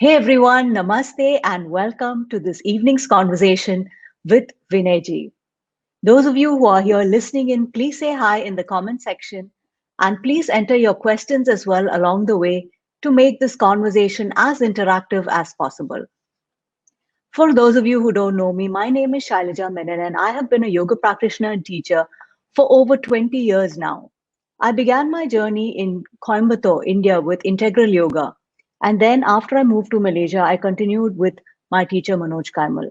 Hey everyone, namaste and welcome to this evening's conversation with Vinayji. Those of you who are here listening in, please say hi in the comment section and please enter your questions as well along the way to make this conversation as interactive as possible. For those of you who don't know me, my name is Shailaja Menon and I have been a yoga practitioner and teacher for over 20 years now. I began my journey in Coimbatore, India with integral yoga. And then after I moved to Malaysia, I continued with my teacher Manoj Kaimal.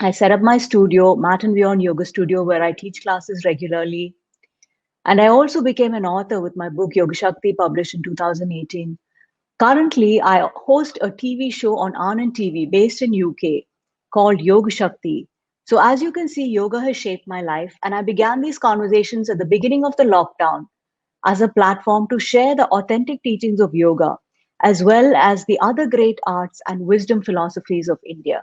I set up my studio, Mat and Beyond Yoga Studio, where I teach classes regularly. And I also became an author with my book Yoga Shakti, published in 2018. Currently, I host a TV show on Anand TV based in UK called Yoga Shakti. So as you can see, yoga has shaped my life, and I began these conversations at the beginning of the lockdown as a platform to share the authentic teachings of yoga, as well as the other great arts and wisdom philosophies of India.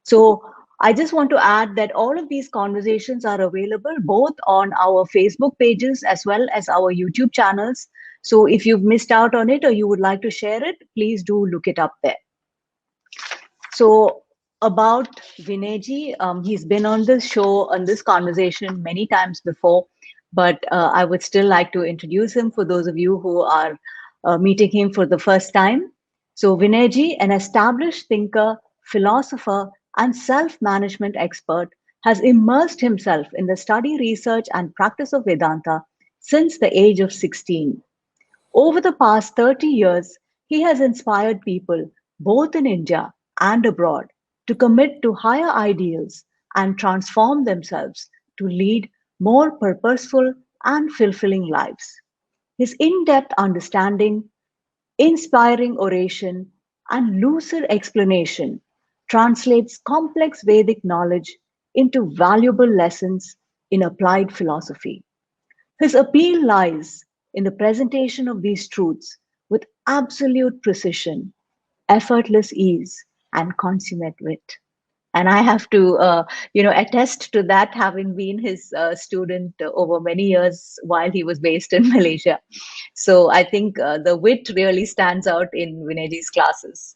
So I just want to add that all of these conversations are available both on our Facebook pages as well as our YouTube channels. So if you've missed out on it or you would like to share it, please do look it up there. So about Vinayji, he's been on this show, on this conversation many times before, but I would still like to introduce him for those of you who are meeting him for the first time. So Vinayji, an established thinker, philosopher, and self-management expert, has immersed himself in the study, research, and practice of Vedanta since the age of 16. Over the past 30 years, he has inspired people, both in India and abroad, to commit to higher ideals and transform themselves to lead more purposeful and fulfilling lives. His in depth understanding, inspiring oration, and lucid explanation translates complex Vedic knowledge into valuable lessons in applied philosophy. His appeal lies in the presentation of these truths with absolute precision, effortless ease, and consummate wit. And I have to, attest to that, having been his student over many years while he was based in Malaysia. So I think the wit really stands out in Vinayji's classes.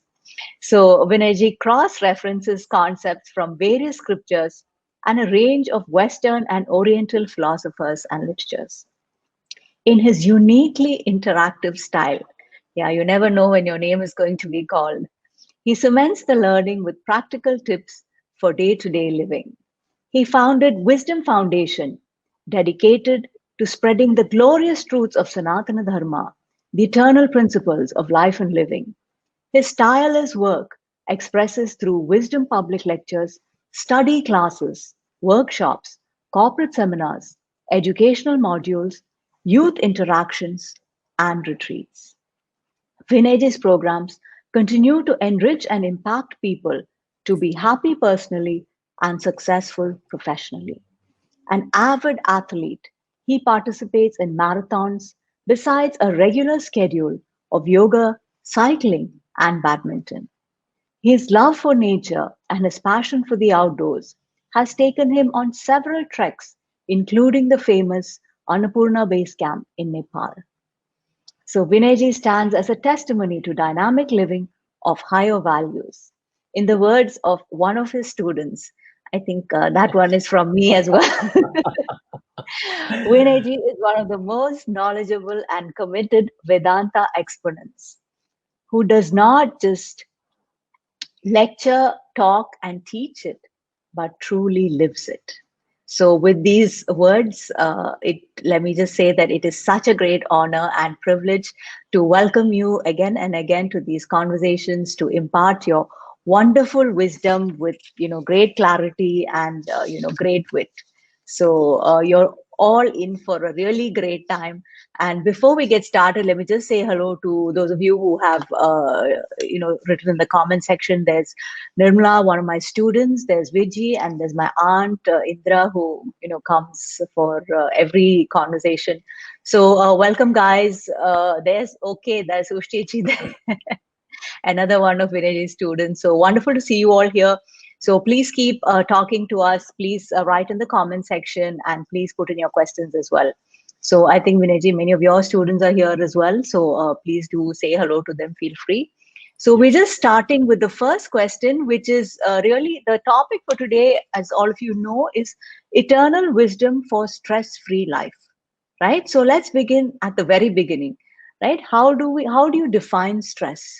So Vinayji cross-references concepts from various scriptures and a range of Western and Oriental philosophers and literatures in his uniquely interactive style. Yeah, you never know when your name is going to be called. He cements the learning with practical tips for day to day living. He founded Wisdom Foundation, dedicated to spreading the glorious truths of Sanatana Dharma, the eternal principles of life and living. His tireless work expresses through wisdom public lectures, study classes, workshops, corporate seminars, educational modules, youth interactions, and retreats. Vinay's programs continue to enrich and impact people to be happy personally and successful professionally. An avid athlete, he participates in marathons besides a regular schedule of yoga, cycling, and badminton. His love for nature and his passion for the outdoors has taken him on several treks, including the famous Annapurna Base Camp in Nepal. So Vinayji stands as a testimony to dynamic living of higher values. In the words of one of his students, I think that one is from me as well. Vinayji is one of the most knowledgeable and committed Vedanta exponents who does not just lecture, talk, and teach it, but truly lives it. So, with these words, let me just say that it is such a great honor and privilege to welcome you again and again to these conversations to impart your wonderful wisdom with great clarity and great wit. So you're all in for a really great time. And before we get started, let me just say hello to those of you who have written in the comment section. There's Nirmala, one of my students. There's Viji, and there's my aunt Indra, who comes for every conversation. So welcome, guys. There's Ushtichi there. Another one of Vinay's students. So wonderful to see you all here. So please keep talking to us. Please write in the comment section and please put in your questions as well. So I think Vinayji, many of your students are here as well. So please do say hello to them. Feel free. So we're just starting with the first question, which is really the topic for today, as all of you know, is eternal wisdom for stress-free life, right? So let's begin at the very beginning, right? How do you define stress?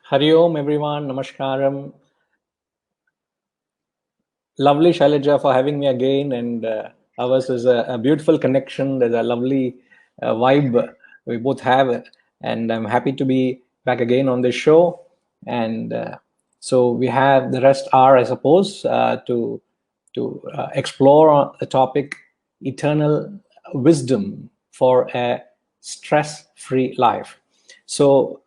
Hari Om, everyone. Namaskaram. Lovely, Shailaja, for having me again. And ours is a beautiful connection. There's a lovely vibe we both have. And I'm happy to be back again on this show. And so we have the rest hour, I suppose, to explore the topic eternal wisdom for a stress-free life. So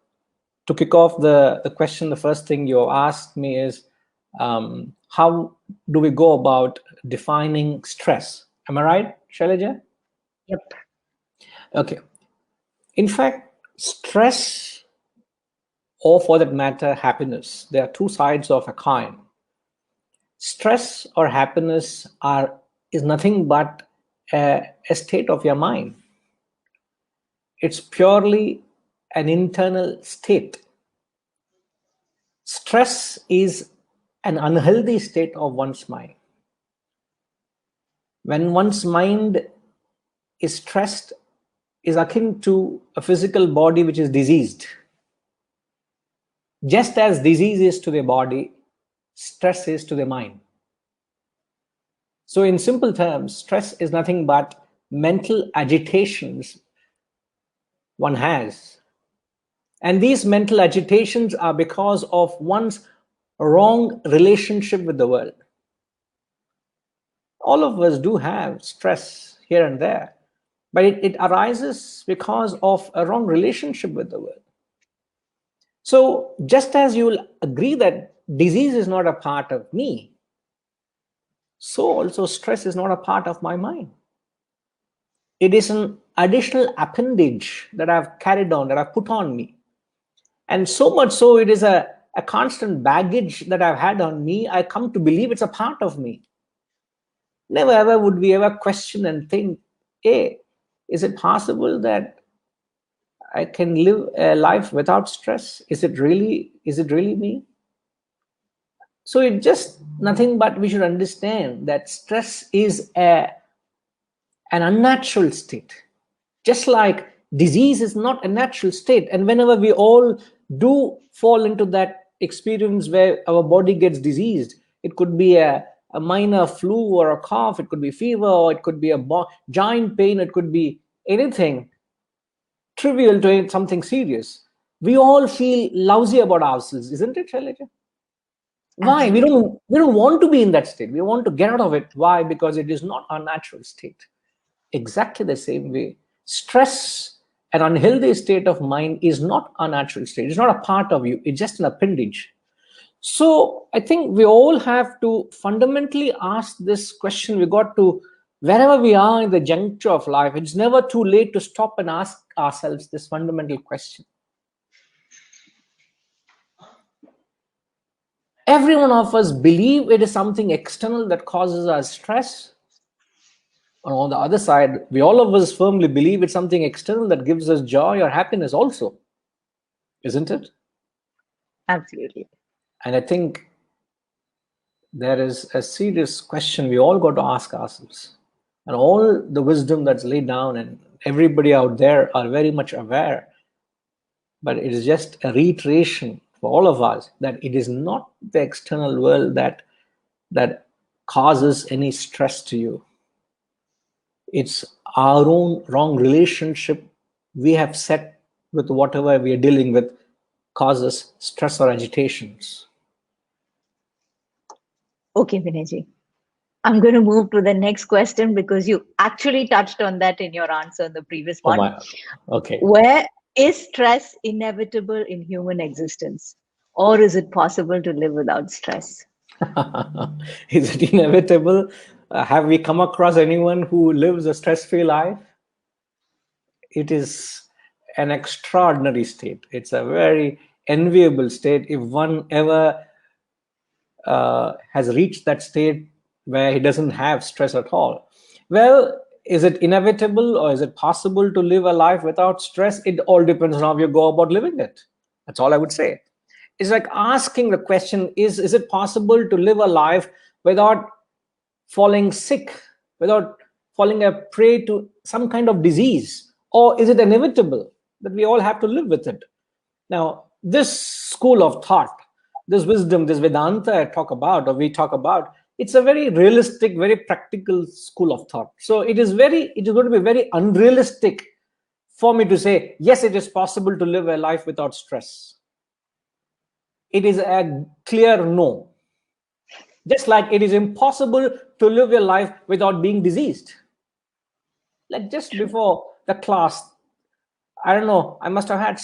to kick off the question, the first thing you asked me is how do we go about defining stress? Am I right, Shailaja? Yep. Okay. In fact, stress, or for that matter, happiness, there are two sides of a coin. Stress or happiness is nothing but a state of your mind. It's purely an internal state. Stress is an unhealthy state of one's mind. When one's mind is stressed, is akin to a physical body which is diseased. Just as disease is to the body, stress is to the mind. So in simple terms, stress is nothing but mental agitations one has. And these mental agitations are because of one's wrong relationship with the world. All of us do have stress here and there, but it arises because of a wrong relationship with the world. So just as you will agree that disease is not a part of me, so also stress is not a part of my mind. It is an additional appendage that I've carried on, that I've put on me. And so much so, it is a constant baggage that I've had on me. I come to believe it's a part of me. Never ever would we ever question and think, hey, is it possible that I can live a life without stress? Is it really me? So it's just nothing but we should understand that stress is an unnatural state. Just like disease is not a natural state. And whenever we all do fall into that experience where our body gets diseased, it could be a minor flu or a cough, it could be fever, or it could be a giant pain, it could be anything trivial to something serious. We all feel lousy about ourselves, isn't it, Shailaja? Why? We don't want to be in that state. We want to get out of it. Why? Because it is not our natural state. Exactly the same way, stress, an unhealthy state of mind, is not a natural state. It's not a part of you. It's just an appendage. So I think we all have to fundamentally ask this question. We got to, wherever we are in the juncture of life, it's never too late to stop and ask ourselves this fundamental question. Every one of us believe it is something external that causes us stress. And on the other side, we all of us firmly believe it's something external that gives us joy or happiness also. Isn't it? Absolutely. And I think there is a serious question we all got to ask ourselves. And all the wisdom that's laid down, and everybody out there are very much aware. But it is just a reiteration for all of us that it is not the external world that causes any stress to you. It's our own wrong relationship we have set with whatever we are dealing with causes stress or agitations. Okay, Vinayji. I'm going to move to the next question because you actually touched on that in your answer in the previous one. Oh my, okay. Where is stress inevitable in human existence? Or is it possible to live without stress? Is it inevitable? Have we come across anyone who lives a stress-free life? It is an extraordinary state. It's a very enviable state if one ever has reached that state where he doesn't have stress at all. Well, is it inevitable or is it possible to live a life without stress? It all depends on how you go about living it. That's all I would say. It's like asking the question, is it possible to live a life without falling sick, without falling a prey to some kind of disease? Or is it inevitable that we all have to live with it? Now, this school of thought, this wisdom, this Vedanta I talk about, or we talk about, it's a very realistic, very practical school of thought. So it is going to be very unrealistic for me to say, yes, it is possible to live a life without stress. It is a clear no. Just like it is impossible to live your life without being diseased. Like just before the class, I don't know, I must have had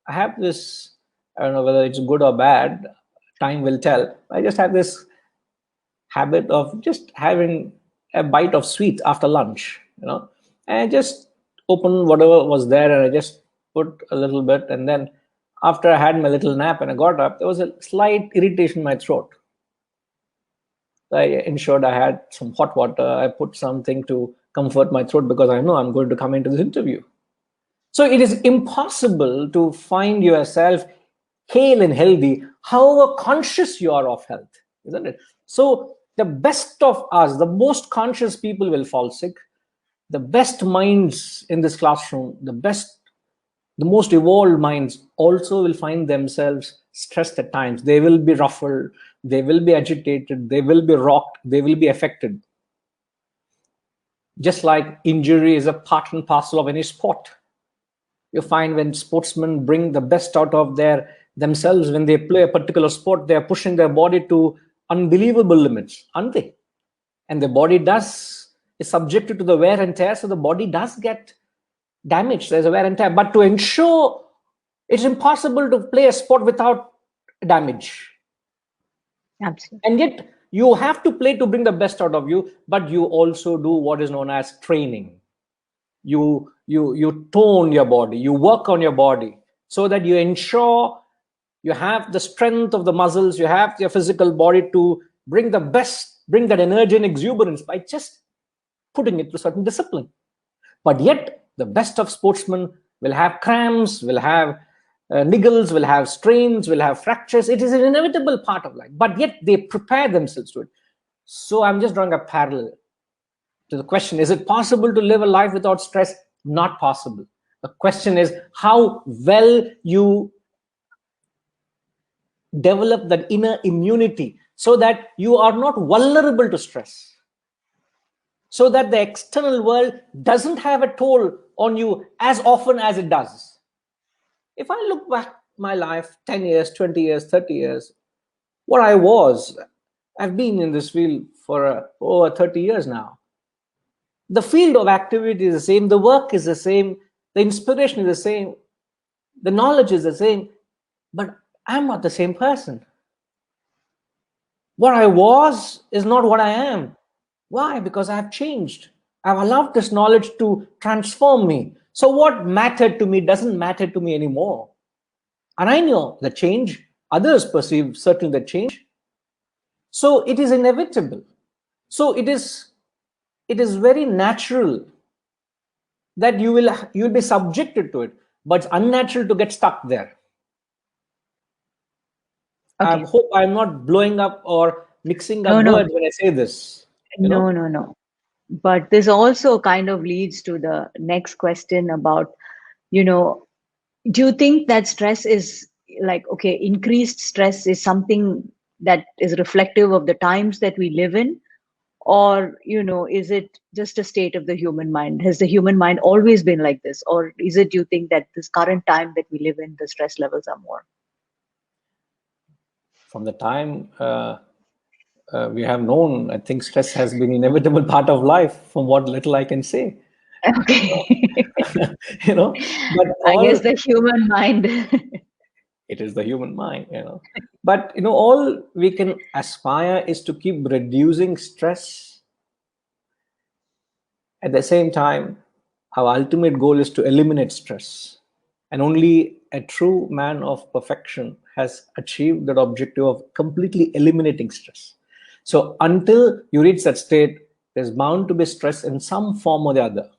I have this, I don't know whether it's good or bad, time will tell. I just have this habit of just having a bite of sweet after lunch, and I just open whatever was there and I just put a little bit. And then after I had my little nap and I got up, there was a slight irritation in my throat. I ensured I had some hot water. I put something to comfort my throat because I know I'm going to come into this interview. So it is impossible to find yourself hale and healthy, however conscious you are of health, isn't it? So the best of us, the most conscious people will fall sick. The best minds in this classroom, the most evolved minds also will find themselves stressed at times. They will be ruffled, they will be agitated, they will be rocked, they will be affected. Just like injury is a part and parcel of any sport. You find when sportsmen bring the best out of themselves, when they play a particular sport, they are pushing their body to unbelievable limits, aren't they? And the body is subjected to the wear and tear, so the body does get damaged. There's a wear and tear. But to ensure, it's impossible to play a sport without damage. Absolutely. And yet you have to play to bring the best out of you, but you also do what is known as training. You tone your body, you work on your body so that you ensure you have the strength of the muscles, you have your physical body to bring the best, bring that energy and exuberance by just putting it to certain discipline. But yet the best of sportsmen will have cramps, will have niggles, will have strains, will have fractures. It is an inevitable part of life, but yet they prepare themselves to it. So I'm just drawing a parallel to the question, is it possible to live a life without stress? Not possible. The question is how well you develop that inner immunity so that you are not vulnerable to stress, so that the external world doesn't have a toll on you as often as it does. If I look back my life 10 years, 20 years, 30 years, what I've been in this field for over 30 years now. The field of activity is the same, the work is the same, the inspiration is the same, the knowledge is the same, but I'm not the same person. What I was is not what I am. Why? Because I've changed. I've allowed this knowledge to transform me. So what mattered to me doesn't matter to me anymore. And I know the change, others perceive certainly the change. So it is inevitable. So it is very natural that you'll be subjected to it, but it's unnatural to get stuck there. Okay. I hope I'm not blowing up or mixing up words when I say this. No. But this also kind of leads to the next question about, do you think that stress is like, okay, increased stress is something that is reflective of the times that we live in? Or, is it just a state of the human mind? Has the human mind always been like this? Or is it, you think that this current time that we live in, the stress levels are more? From the time we have known, I think stress has been an inevitable part of life, from what little I can say. Okay. But I guess the human mind. It is the human mind, But all we can aspire is to keep reducing stress. At the same time, our ultimate goal is to eliminate stress. And only a true man of perfection has achieved that objective of completely eliminating stress. So until you reach that state, There's bound to be stress in some form or the other.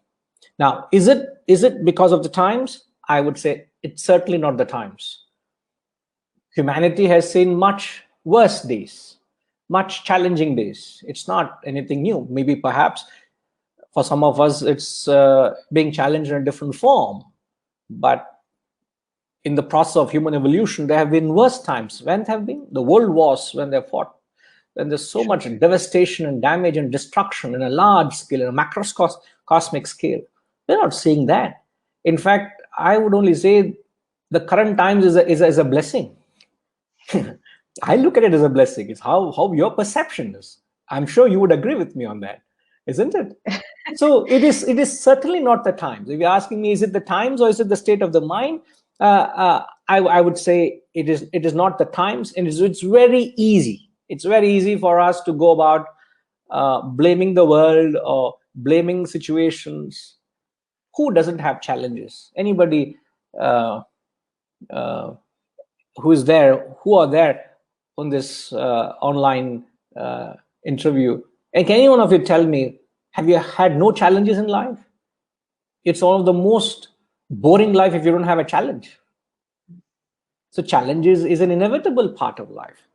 Now, is it because of the times? I would say it's certainly not the times. Humanity has seen much worse days, much challenging days. It's not anything new. Maybe perhaps for some of us, it's being challenged in a different form. But in the process of human evolution, there have been worse times. When have been the world wars, when they fought, when there's so much devastation and damage and destruction in a large scale, in a macrocosmic scale. We're not seeing that. In fact, I would only say the current times is a blessing. I look at it as a blessing. It's how your perception is. I'm sure you would agree with me on that, isn't it? So it is certainly not the times. If you're asking me, is it the times or is it the state of the mind? I would say it is not the times, and it's very easy. It's very easy for us to go about blaming the world or blaming situations. Who doesn't have challenges? Anybody uh, uh, who are there on this online interview, and can any one of you tell me, have you had no challenges in life? It's one of the most boring life if you don't have a challenge. So challenges is an inevitable part of life.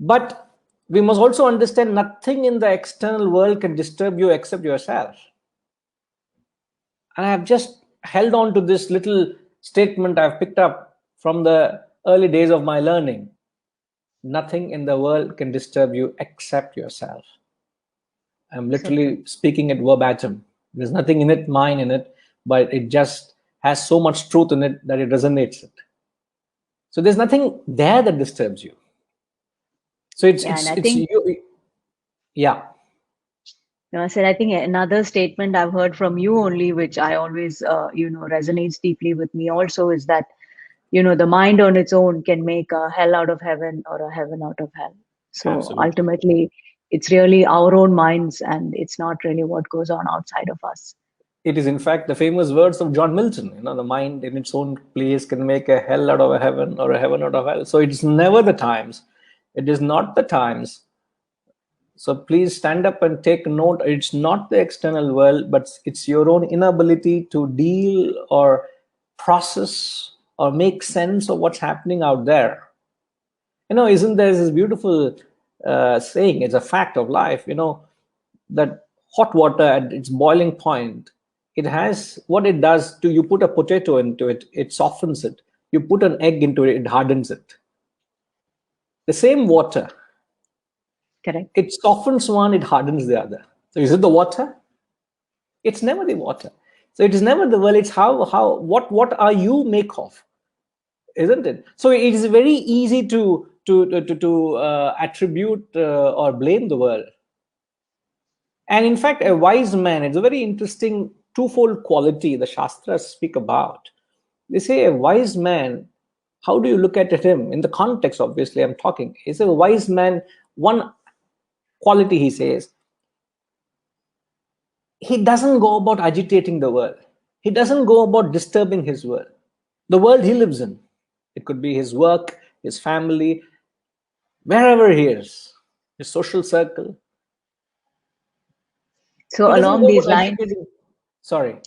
But we must also understand nothing in the external world can disturb you except yourself. And I have just held on to this little statement I've picked up from the early days of my learning. Nothing in the world can disturb you except yourself. I'm So true. literally speaking it verbatim. There's nothing in it, mine in it, but it just has so much truth in it that it resonates it. So there's nothing there that disturbs you. So it's Yeah, and it's I it's think, you. Yeah, I said, I think another statement I've heard from you only, which I always, resonates deeply with me also, is that, the mind on its own can make a hell out of heaven or a heaven out of hell. So absolutely. ultimately, it's really our own minds, and it's not really what goes on outside of us. It is in fact the famous words of John Milton. The mind in its own place can make a hell out of a heaven or a heaven out of hell. So it's never the times. It is not the times. So please stand up and take note. It's not the external world, but it's your own inability to deal or process or make sense of what's happening out there. Isn't there this beautiful saying? It's a fact of life. That hot water at its boiling point, it has what it does to you. Put a potato into it, it softens it. You put an egg into it, it hardens it. The same water, Correct. it softens one, it hardens the other. So is it the water? It's never the water. So it is never the world. It's what are you make of, isn't it? So it is very easy to attribute or blame the world. And in fact, a wise man, it's a very interesting twofold quality the Shastras speak about. They say a wise man, how do you look at him? In the context, obviously, I'm talking. Is a wise man, one quality he says, he doesn't go about agitating the world. He doesn't go about disturbing his world. The world he lives in. It could be his work, his family, wherever he is, his social circle. He So doesn't along go these about lines, agitating. Sorry.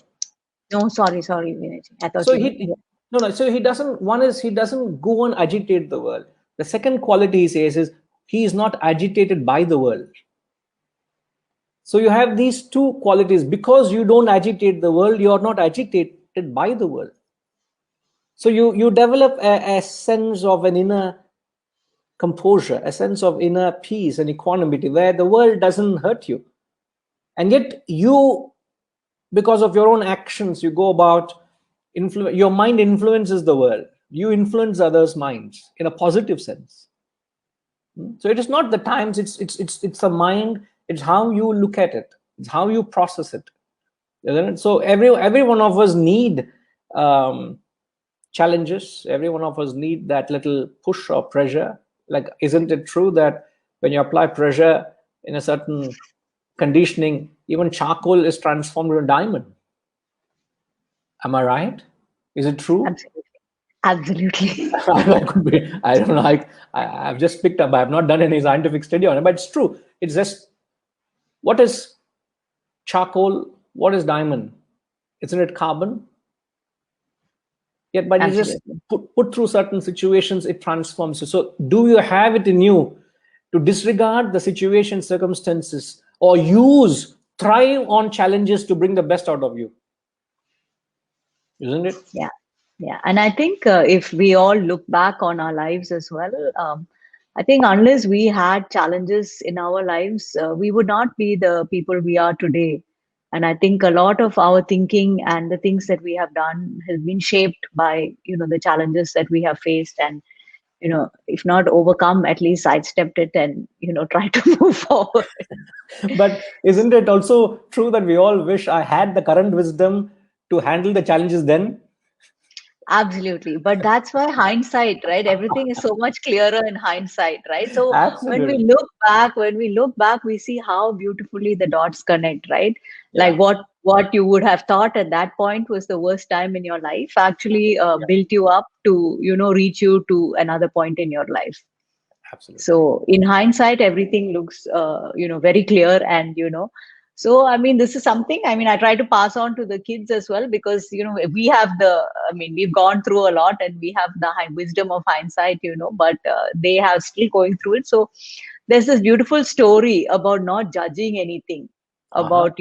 no, sorry, Vinay. I thought So you were, he yeah. no, so he doesn't. One is he doesn't go and agitate the world. The second quality he says is he is not agitated by the world. So you have these two qualities. Because you don't agitate the world, you are not agitated by the world. So you develop a sense of an inner composure, a sense of inner peace and equanimity, where the world doesn't hurt you. And yet you, because of your own actions, you go about your mind influences the world. You influence others' minds in a positive sense. So it is not the times, it's the mind. It's how you look at it, it's how you process it, isn't it? So every one of us need um, challenges. Every one of us need that little push or pressure. Like, isn't it true that when you apply pressure in a certain conditioning, even charcoal is transformed into a diamond? Am I right? Is it true? Absolutely. Absolutely. I could be. I don't know. I've just picked up. I have not done any scientific study on it, but it's true. It's just what is Charcoal, what is diamond? Isn't it carbon? Yet, but you just Absolutely. put through certain situations, it transforms you. So, do you have it in you to disregard the situation, circumstances, or thrive on challenges to bring the best out of you? Isn't it? Yeah. Yeah. And I think if we all look back on our lives as well, I think unless we had challenges in our lives, we would not be the people we are today. And I think a lot of our thinking and the things that we have done has been shaped by, the challenges that we have faced and, if not overcome, at least sidestepped it and, try to move forward. But isn't it also true that we all wish I had the current wisdom to handle the challenges then? Absolutely. But that's why hindsight, right? Everything is so much clearer in hindsight, right? So Absolutely. when we look back, we see how beautifully the dots connect, right? Like Yeah, what you would have thought at that point was the worst time in your life actually built you up to, reach you to another point in your life. absolutely. So in hindsight, everything looks, very clear and, so I mean, this is something, I mean, I try to pass on to the kids as well because, we have I mean, we've gone through a lot and we have the high wisdom of hindsight, but they have still going through it. So there's this beautiful story about not judging anything, Uh-huh.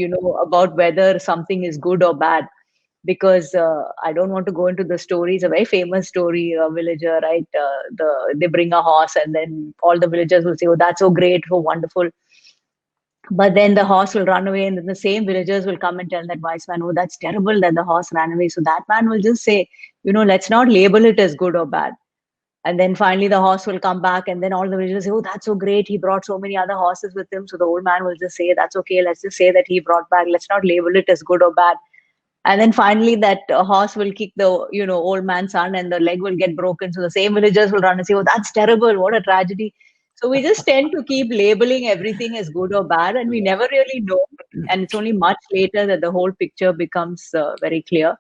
about whether something is good or bad because I don't want to go into the story. It's a very famous story, a villager, right? They bring a horse, and then all the villagers will say, "Oh, that's so great, so wonderful." But then the horse will run away, and then the same villagers will come and tell that wise man, "Oh, that's terrible that the horse ran away." So that man will just say, "Let's not label it as good or bad." And then finally the horse will come back, and then all the villagers say, "Oh, that's so great. He brought so many other horses with him." So the old man will just say, "That's okay. Let's just say that he brought back. Let's not label it as good or bad." And then finally that horse will kick the old man's son and the leg will get broken, so the same villagers will run and say, "Oh, that's terrible, what a tragedy." So we just tend to keep labeling everything as good or bad and we Yeah. never really know, and it's only much later that the whole picture becomes very clear.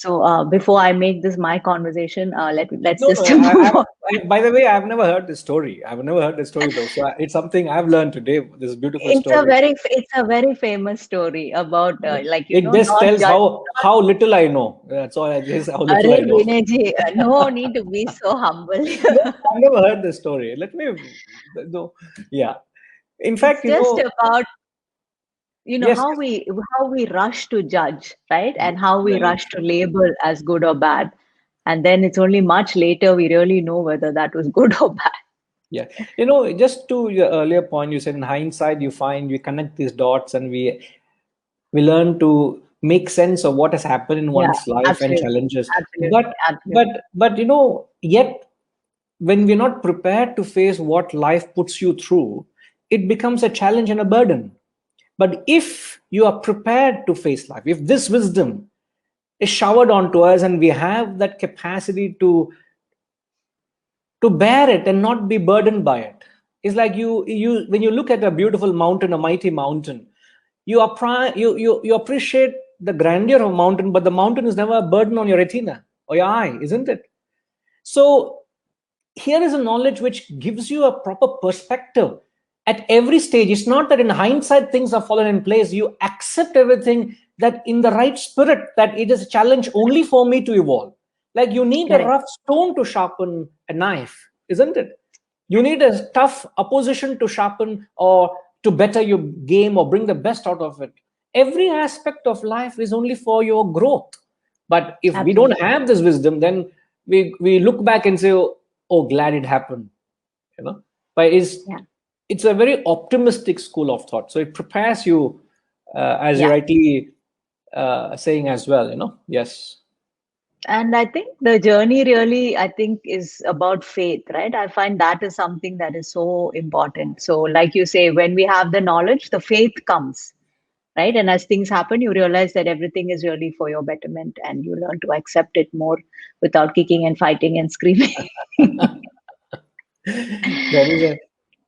So before I make this my conversation, let's No, just no. move on. By the way, I've never heard this story. I've never heard this story though. So it's something I've learned today. This beautiful story. It's a very famous story about like It just not tells judge. how little I know. That's all. This is how little Arre, I know. Vinay ji, no need to be so humble. No, I've never heard this story. Let me. No, yeah. In It's fact, just about yes, how we rush to judge, right? yes, And how we very rush to true. label as good or bad. And then it's only much later we really know whether that was good or bad. Yeah. Just to your earlier point, you said in hindsight, you find we connect these dots and we learn to make sense of what has happened in Yeah, one's life and absolutely. challenges. Absolutely. But but Absolutely. but yet when we're not prepared to face what life puts you through, it becomes a challenge and a burden. But if you are prepared to face life, if this wisdom is showered onto us and we have that capacity to bear it and not be burdened by it. It's like you when you look at a beautiful mountain, a mighty mountain, you appreciate the grandeur of a mountain, but the mountain is never a burden on your retina or your eye, isn't it? So here is a knowledge which gives you a proper perspective at every stage. It's not that in hindsight things are fallen in place. You accept everything that in the right spirit, that it is a challenge only for me to evolve. Like you need a Correct. rough stone to sharpen a knife, isn't it? You need a tough opposition to sharpen or to better your game or bring the best out of it. Every aspect of life is only for your growth. But if we don't Absolutely. have this wisdom, then we look back and say, oh, glad it happened. you know but Yeah. it's a very optimistic school of thought, so it prepares you, as you Yeah. rightly saying as well. Yes. And I think the journey really, I think, is about faith, right? I find that is something that is so important. So, like you say, when we have the knowledge, the faith comes, right? And as things happen, you realize that everything is really for your betterment and you learn to accept it more without kicking and fighting and screaming. there is a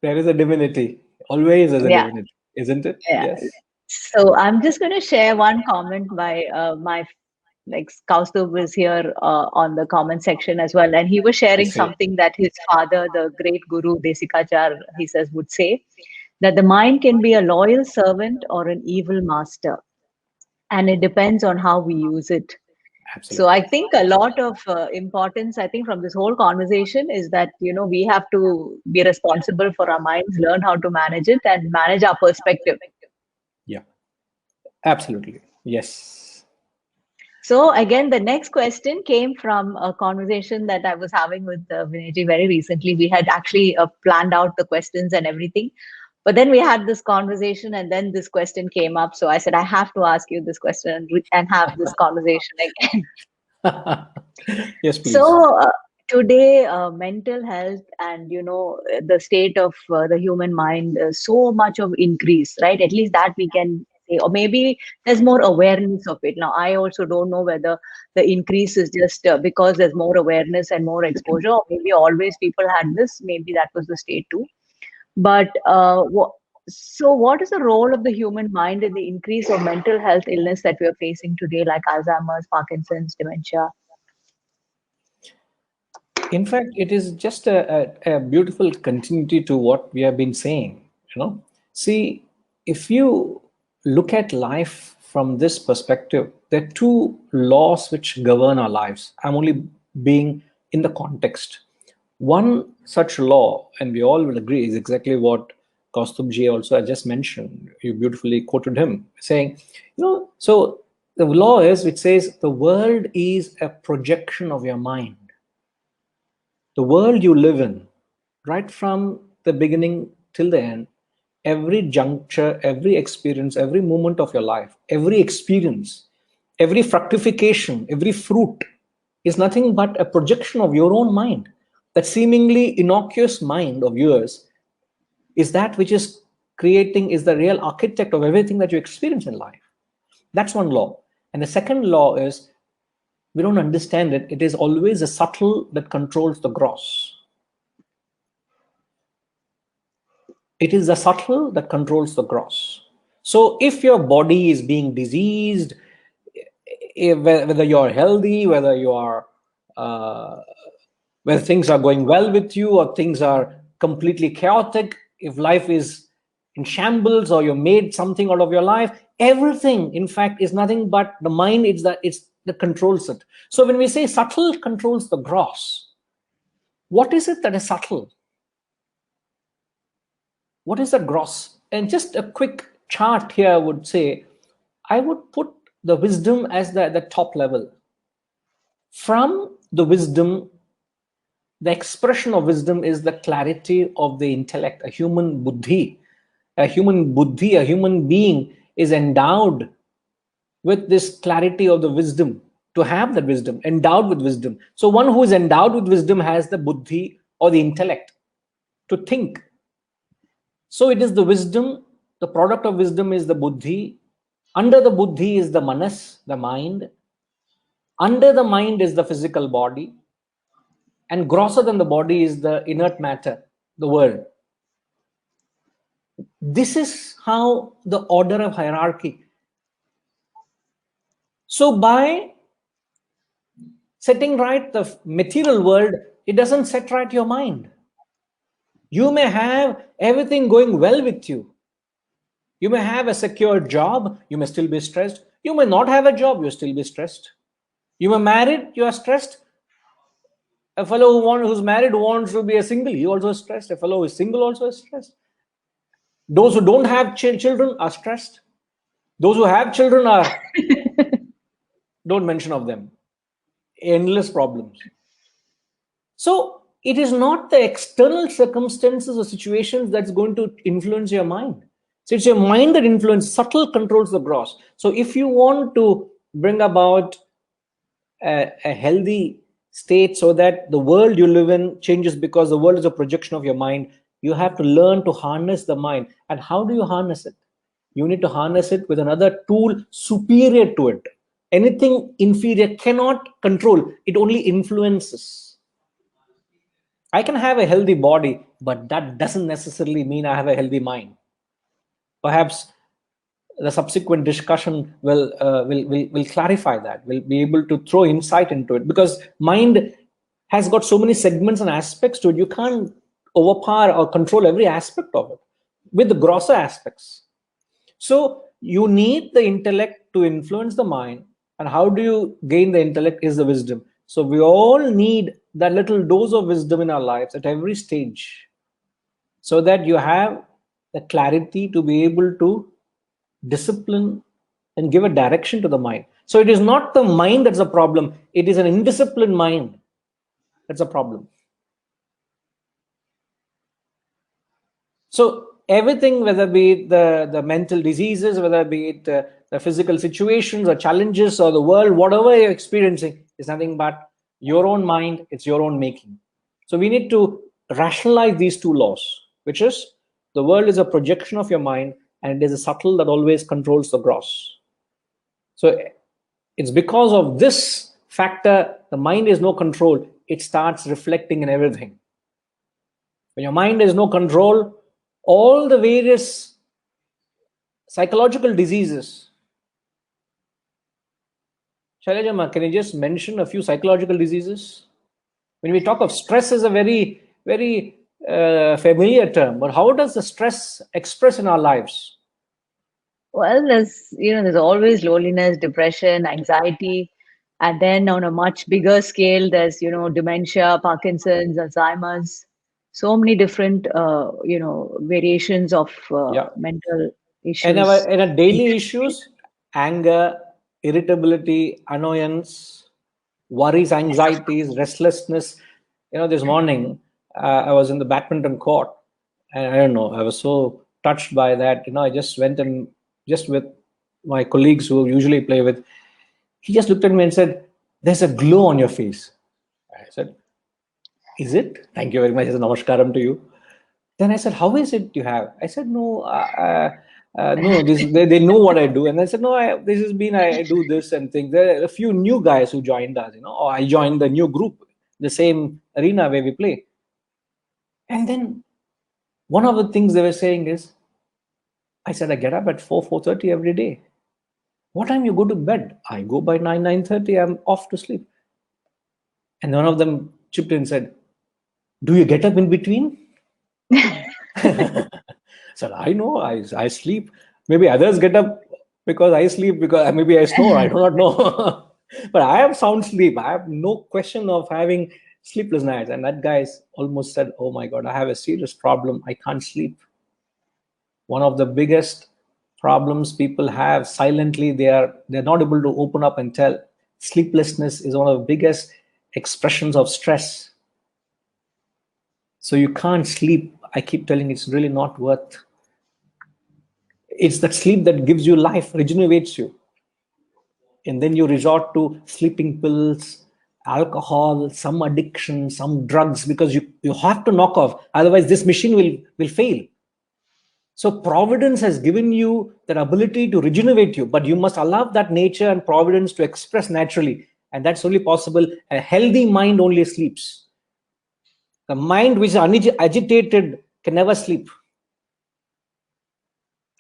there is a divinity, always as a Yeah. divinity, isn't it? Yeah. Yes. So I'm just going to share one comment by my like Kaustubh is here on the comment section as well, and he was I sharing see. something that his father, the great Guru Desikachar, he says would say that the mind can be a loyal servant or an evil master, and it depends on how we use it. So I Absolutely. think a lot of importance, I think, from this whole conversation is that, we have to be responsible for our minds, learn how to manage it, and manage our perspective. Yeah, absolutely. Yes. So again, the next question came from a conversation that I was having with Vinayji very recently. We had actually planned out the questions and everything, but then we had this conversation, and then this question came up. So I said, I have to ask you this question and have this conversation again. Yes, please. So today, mental health and the state of the human mind, so much of increase, right? At least that we can say, or maybe there's more awareness of it now. I also don't know whether the increase is just because there's more awareness and more exposure, or maybe always people had this. Maybe that was the state too. But so, what is the role of the human mind in the increase of mental health illness that we are facing today, like Alzheimer's, Parkinson's, dementia? In fact, it is just a beautiful continuity to what we have been saying. See, if you look at life from this perspective, there are two laws which govern our lives. I'm only being in the context. One such law, and we all will agree, is exactly what Kaustubji also I just mentioned. You beautifully quoted him, saying, so the law is which says the world is a projection of your mind. The world you live in, right from the beginning till the end, every juncture, every experience, every moment of your life, every experience, every fructification, every fruit is nothing but a projection of your own mind. That seemingly innocuous mind of yours is that which is creating, is the real architect of everything that you experience in life. That's one law. And the second law is, we don't understand it. It is always the subtle that controls the gross. It is the subtle that controls the gross. So if your body is being diseased, whether you're healthy, whether you are whether things are going well with you or things are completely chaotic, if life is in shambles or you made something out of your life, everything in fact is nothing but the mind. It's that controls it. So when we say subtle controls the gross, what is it that is subtle? What is the gross? And just a quick chart here would say, I would put the wisdom as the top level. From the wisdom, the expression of wisdom is the clarity of the intellect. A human buddhi, a human being is endowed with this clarity of the wisdom, to have that wisdom, endowed with wisdom. So one who is endowed with wisdom has the buddhi or the intellect to think. So it is the wisdom, the product of wisdom is the buddhi. Under the buddhi is the manas, the mind. Under the mind is the physical body. And grosser than the body is the inert matter, the world. This is how the order of hierarchy. So by setting right the material world, it doesn't set right your mind. You may have everything going well with you. You may have a secure job, you may still be stressed. You may not have a job, you'll still be stressed. You are married, you are stressed. A fellow who's married wants to be a single, he also is stressed. A fellow who is single also is stressed. Those who don't have children are stressed. Those who have children are, don't mention of them. Endless problems. So it is not the external circumstances or situations that's going to influence your mind. So it's your mind that influences, subtle controls the gross. So if you want to bring about a healthy state so that the world you live in changes, because the world is a projection of your mind, you have to learn to harness the mind. And how do you harness it? You need to harness it with another tool superior to it. Anything inferior cannot control, it only influences. I can have a healthy body, but that doesn't necessarily mean I have a healthy mind. Perhaps the subsequent discussion will clarify that. We'll be able to throw insight into it, because mind has got so many segments and aspects to it. You can't overpower or control every aspect of it. with the grosser aspects. So you need the intellect to influence the mind. And how do you gain the intellect is the wisdom. So we all need that little dose of wisdom in our lives at every stage, so that you have the clarity to be able to discipline and give a direction to the mind. So it is not the mind that's a problem, it is an indisciplined mind that's a problem. So everything, whether be it the mental diseases, whether be it the physical situations or challenges or the world, whatever you're experiencing, is nothing but your own mind, it's your own making. So we need to rationalize these two laws, which is the world is a projection of your mind, and it is a subtle that always controls the gross. So it's because of this factor, the mind is no control, it starts reflecting in everything. When your mind has no control, all the various psychological diseases. Shailajama, can you just mention a few psychological diseases? When we talk of stress is a very, very familiar term, but how does the stress express in our lives? Well, there's always loneliness, depression, anxiety, and then on a much bigger scale, there's, dementia, Parkinson's, Alzheimer's, so many different, variations of Yeah. mental And issues. in our daily issues, anger, irritability, annoyance, worries, anxieties, restlessness. This morning I was in the badminton court, and I don't know, I was so touched by that. I just went and just with my colleagues who usually play with, he just looked at me and said, "There's a glow on your face." I said, "Is it? Thank you very much." He said, "Namaskaram to you." Then I said, "How is it you have?" I said, "No, no, this they know what I do." And I said, "No, this has been I do this and things." There are a few new guys who joined us, or I joined the new group, the same arena where we play. And then one of the things they were saying is, I said, "I get up at 4:30 every day." "What time you go to bed?" "I go by 9:30. I'm off to sleep." And one of them chipped in and said, "Do you get up in between?" Said, "I know, I sleep. Maybe others get up because I sleep, because maybe I snore. I do not know." But I have sound sleep. I have no question of having sleepless nights. And that guy almost said, "Oh my God, I have a serious problem. I can't sleep." One of the biggest problems people have silently, they're not able to open up and tell. Sleeplessness is one of the biggest expressions of stress. So you can't sleep. I keep telling you, it's really not worth. It's that sleep that gives you life, regenerates you. And then you resort to sleeping pills, alcohol, some addiction, some drugs, because you have to knock off. Otherwise, this machine will fail. So providence has given you that ability to regenerate you, but you must allow that nature and providence to express naturally. And that's only possible. A healthy mind only sleeps. The mind which is agitated can never sleep.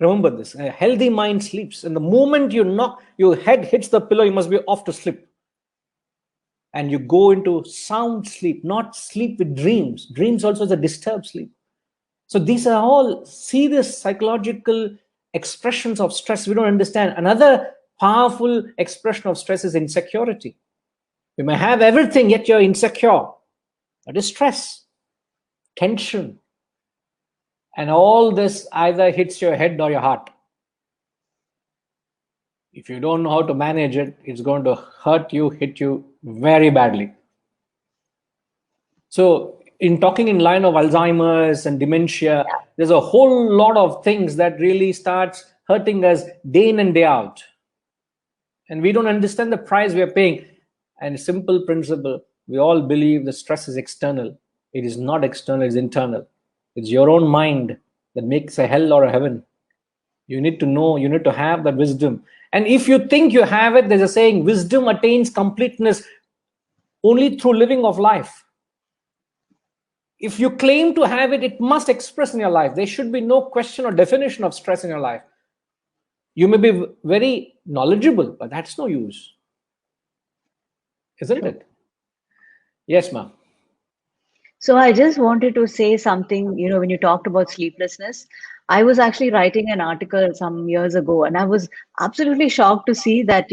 Remember this. A healthy mind sleeps. And the moment your head hits the pillow, you must be off to sleep. And you go into sound sleep, not sleep with dreams. Dreams also is a disturbed sleep. So these are all serious psychological expressions of stress we don't understand. Another powerful expression of stress is insecurity. You may have everything, yet you're insecure. That is stress, tension. And all this either hits your head or your heart. If you don't know how to manage it, it's going to hurt you, hit you very badly. So, in talking in line of Alzheimer's and dementia, there's a whole lot of things that really starts hurting us day in and day out. And we don't understand the price we are paying. And simple principle, we all believe the stress is external. It is not external, it's internal. It's your own mind that makes a hell or a heaven. You need to know, you need to have that wisdom. And if you think you have it, there's a saying, wisdom attains completeness only through living of life. If you claim to have it, it must express in your life. There should be no question or definition of stress in your life. You may be very knowledgeable, but that's no use, isn't True. it? Yes, ma'am. So I just wanted to say something, when you talked about sleeplessness, I was actually writing an article some years ago, and I was absolutely shocked to see that,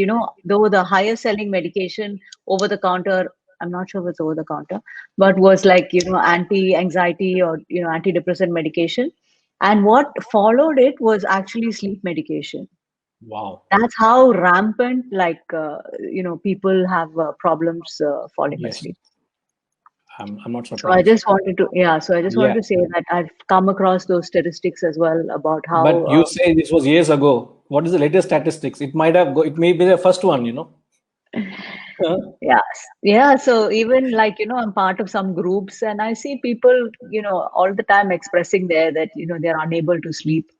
though the highest selling medication over the counter, I'm not sure if it's over the counter, but was like, anti-anxiety or, antidepressant medication. And what followed it was actually sleep medication. Wow. That's how rampant, like, people have problems falling Yes. asleep. I'm not So I surprised. just wanted to, yeah, so I just wanted Yeah. to say that I've come across those statistics as well about how, But you say this was years ago. What is the latest statistics? It might have it may be the first one. yeah, yeah. So even like, I'm part of some groups and I see people, all the time expressing there that, they're unable to sleep.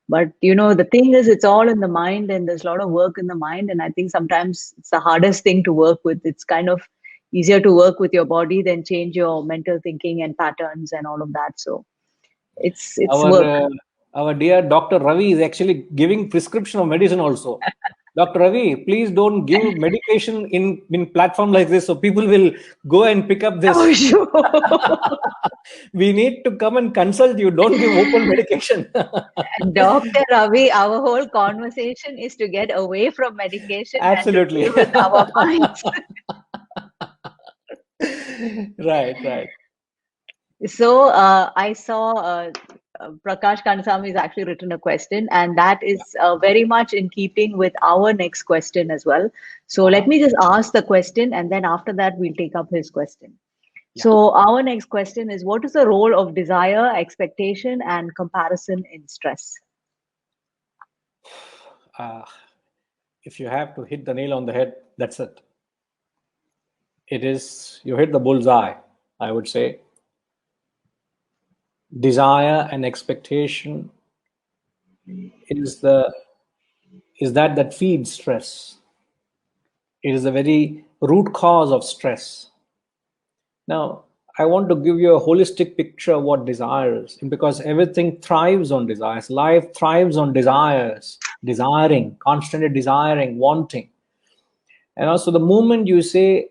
But, the thing is, it's all in the mind and there's a lot of work in the mind. And I think sometimes it's the hardest thing to work with. It's kind of easier to work with your body than change your mental thinking and patterns and all of that. So it's our work. uh, our dear Dr. Ravi is actually giving prescription of medicine also. Dr. Ravi, please don't give medication in platform like this, so people will go and pick up Oh, this. sure. We need to come and consult you. Don't give open medication. Dr. Ravi, our whole conversation is to get away from medication and to Absolutely. deal with our minds. Right, right. So I saw Prakash Kansami has actually written a question, and that is very much in keeping with our next question as well. So let Uh-huh. me just ask the question, and then after that, we'll take up his question. Yeah. So our next question is, what is the role of desire, expectation, and comparison in stress? Uh, if you have to hit the nail on the head, that's it. It is, you hit the bullseye, I would say. Desire and expectation is the is that feeds stress. It is the very root cause of stress. Now, I want to give you a holistic picture of what desire is, because everything thrives on desires. Life thrives on desires, desiring, constantly desiring, wanting. And also, the moment you say,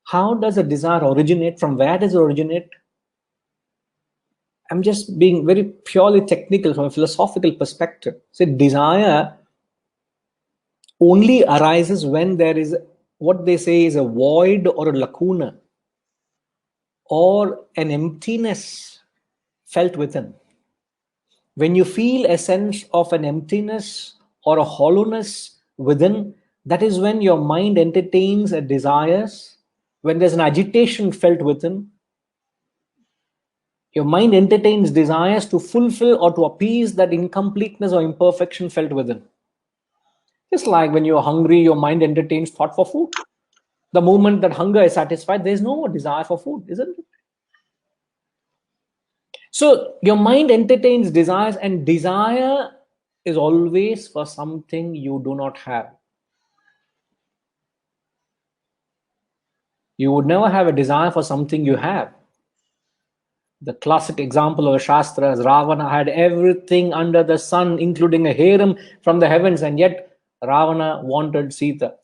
how does a desire originate? From where does it originate? I'm just being very purely technical from a philosophical perspective. Say, desire only arises when there is what they say is a void or a lacuna or an emptiness felt within. When you feel a sense of an emptiness or a hollowness within, that is when your mind entertains a desires. When there's an agitation felt within, your mind entertains desires to fulfill or to appease that incompleteness or imperfection felt within. Just like when you're hungry, your mind entertains thought for food. The moment that hunger is satisfied, there's no more desire for food, isn't it? So your mind entertains desires, and desire is always for something you do not have. You would never have a desire for something you have. The classic example of a Shastra is Ravana had everything under the sun, including a harem from the heavens, and yet Ravana wanted Sita.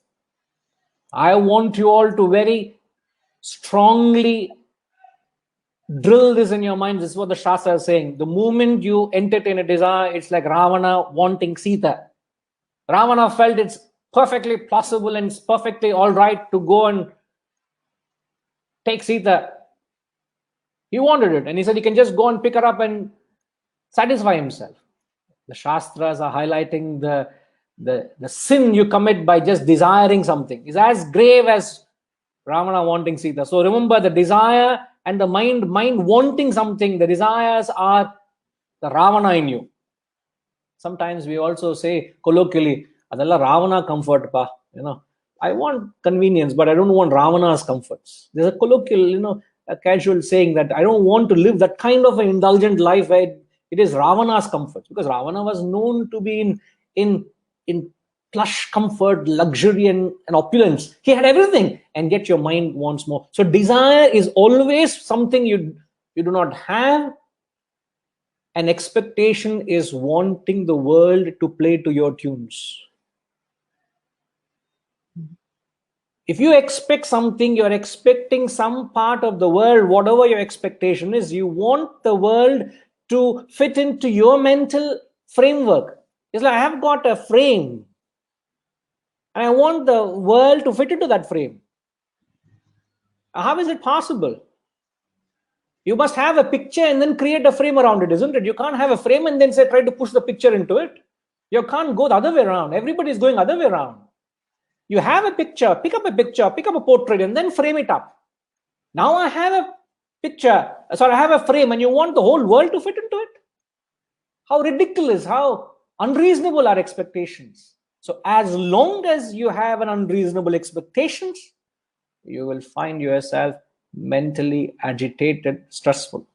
I want you all to very strongly drill this in your mind. This is what the Shastra is saying. The moment you entertain a desire, it's like Ravana wanting Sita. Ravana felt it's perfectly possible and it's perfectly all right to go and take Sita. He wanted it, and he said he can just go and pick her up and satisfy himself. The Shastras are highlighting the sin you commit by just desiring something is as grave as Ravana wanting Sita. So remember, the desire and the mind wanting something, the desires are the Ravana in you. Sometimes we also say colloquially, Adalla Ravana comfort pa, I want convenience, but I don't want Ravana's comforts. There's a colloquial, a casual saying that I don't want to live that kind of an indulgent life where it is Ravana's comforts, because Ravana was known to be in plush comfort, luxury, and opulence. He had everything, and yet your mind wants more. So desire is always something you do not have. An expectation is wanting the world to play to your tunes. If you expect something, you're expecting some part of the world, whatever your expectation is, you want the world to fit into your mental framework. It's like I have got a frame and I want the world to fit into that frame. How is it possible? You must have a picture and then create a frame around it, isn't it? You can't have a frame and then say try to push the picture into it. You can't go the other way around. Everybody's going other way around. You have a picture, pick up a picture, pick up a portrait, and then frame it up. Now I have a picture, sorry, I have a frame, and you want the whole world to fit into it? How ridiculous, how unreasonable are expectations. So as long as you have an unreasonable expectations, you will find yourself mentally agitated, stressful.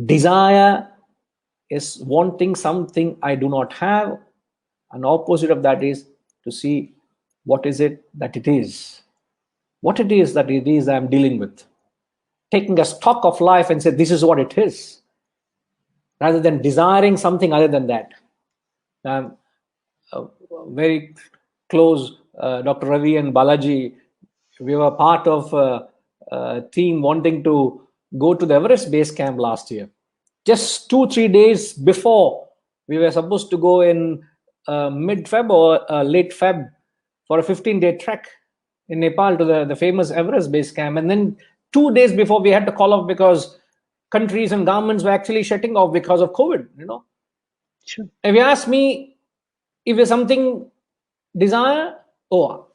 Desire is wanting something I do not have. An opposite of that is to see what is it that it is. What it is that it is I'm dealing with. Taking a stock of life and say, this is what it is, rather than desiring something other than that. I'm very close, Dr. Ravi and Balaji. We were part of a team wanting to go to the Everest base camp last year. Just 2-3 days before, we were supposed to go in mid-Feb or late Feb for a 15-day trek in Nepal to the famous Everest base camp. And then 2 days before, we had to call off because countries and governments were actually shutting off because of COVID. Sure. If you ask me, if there's something desire, oh,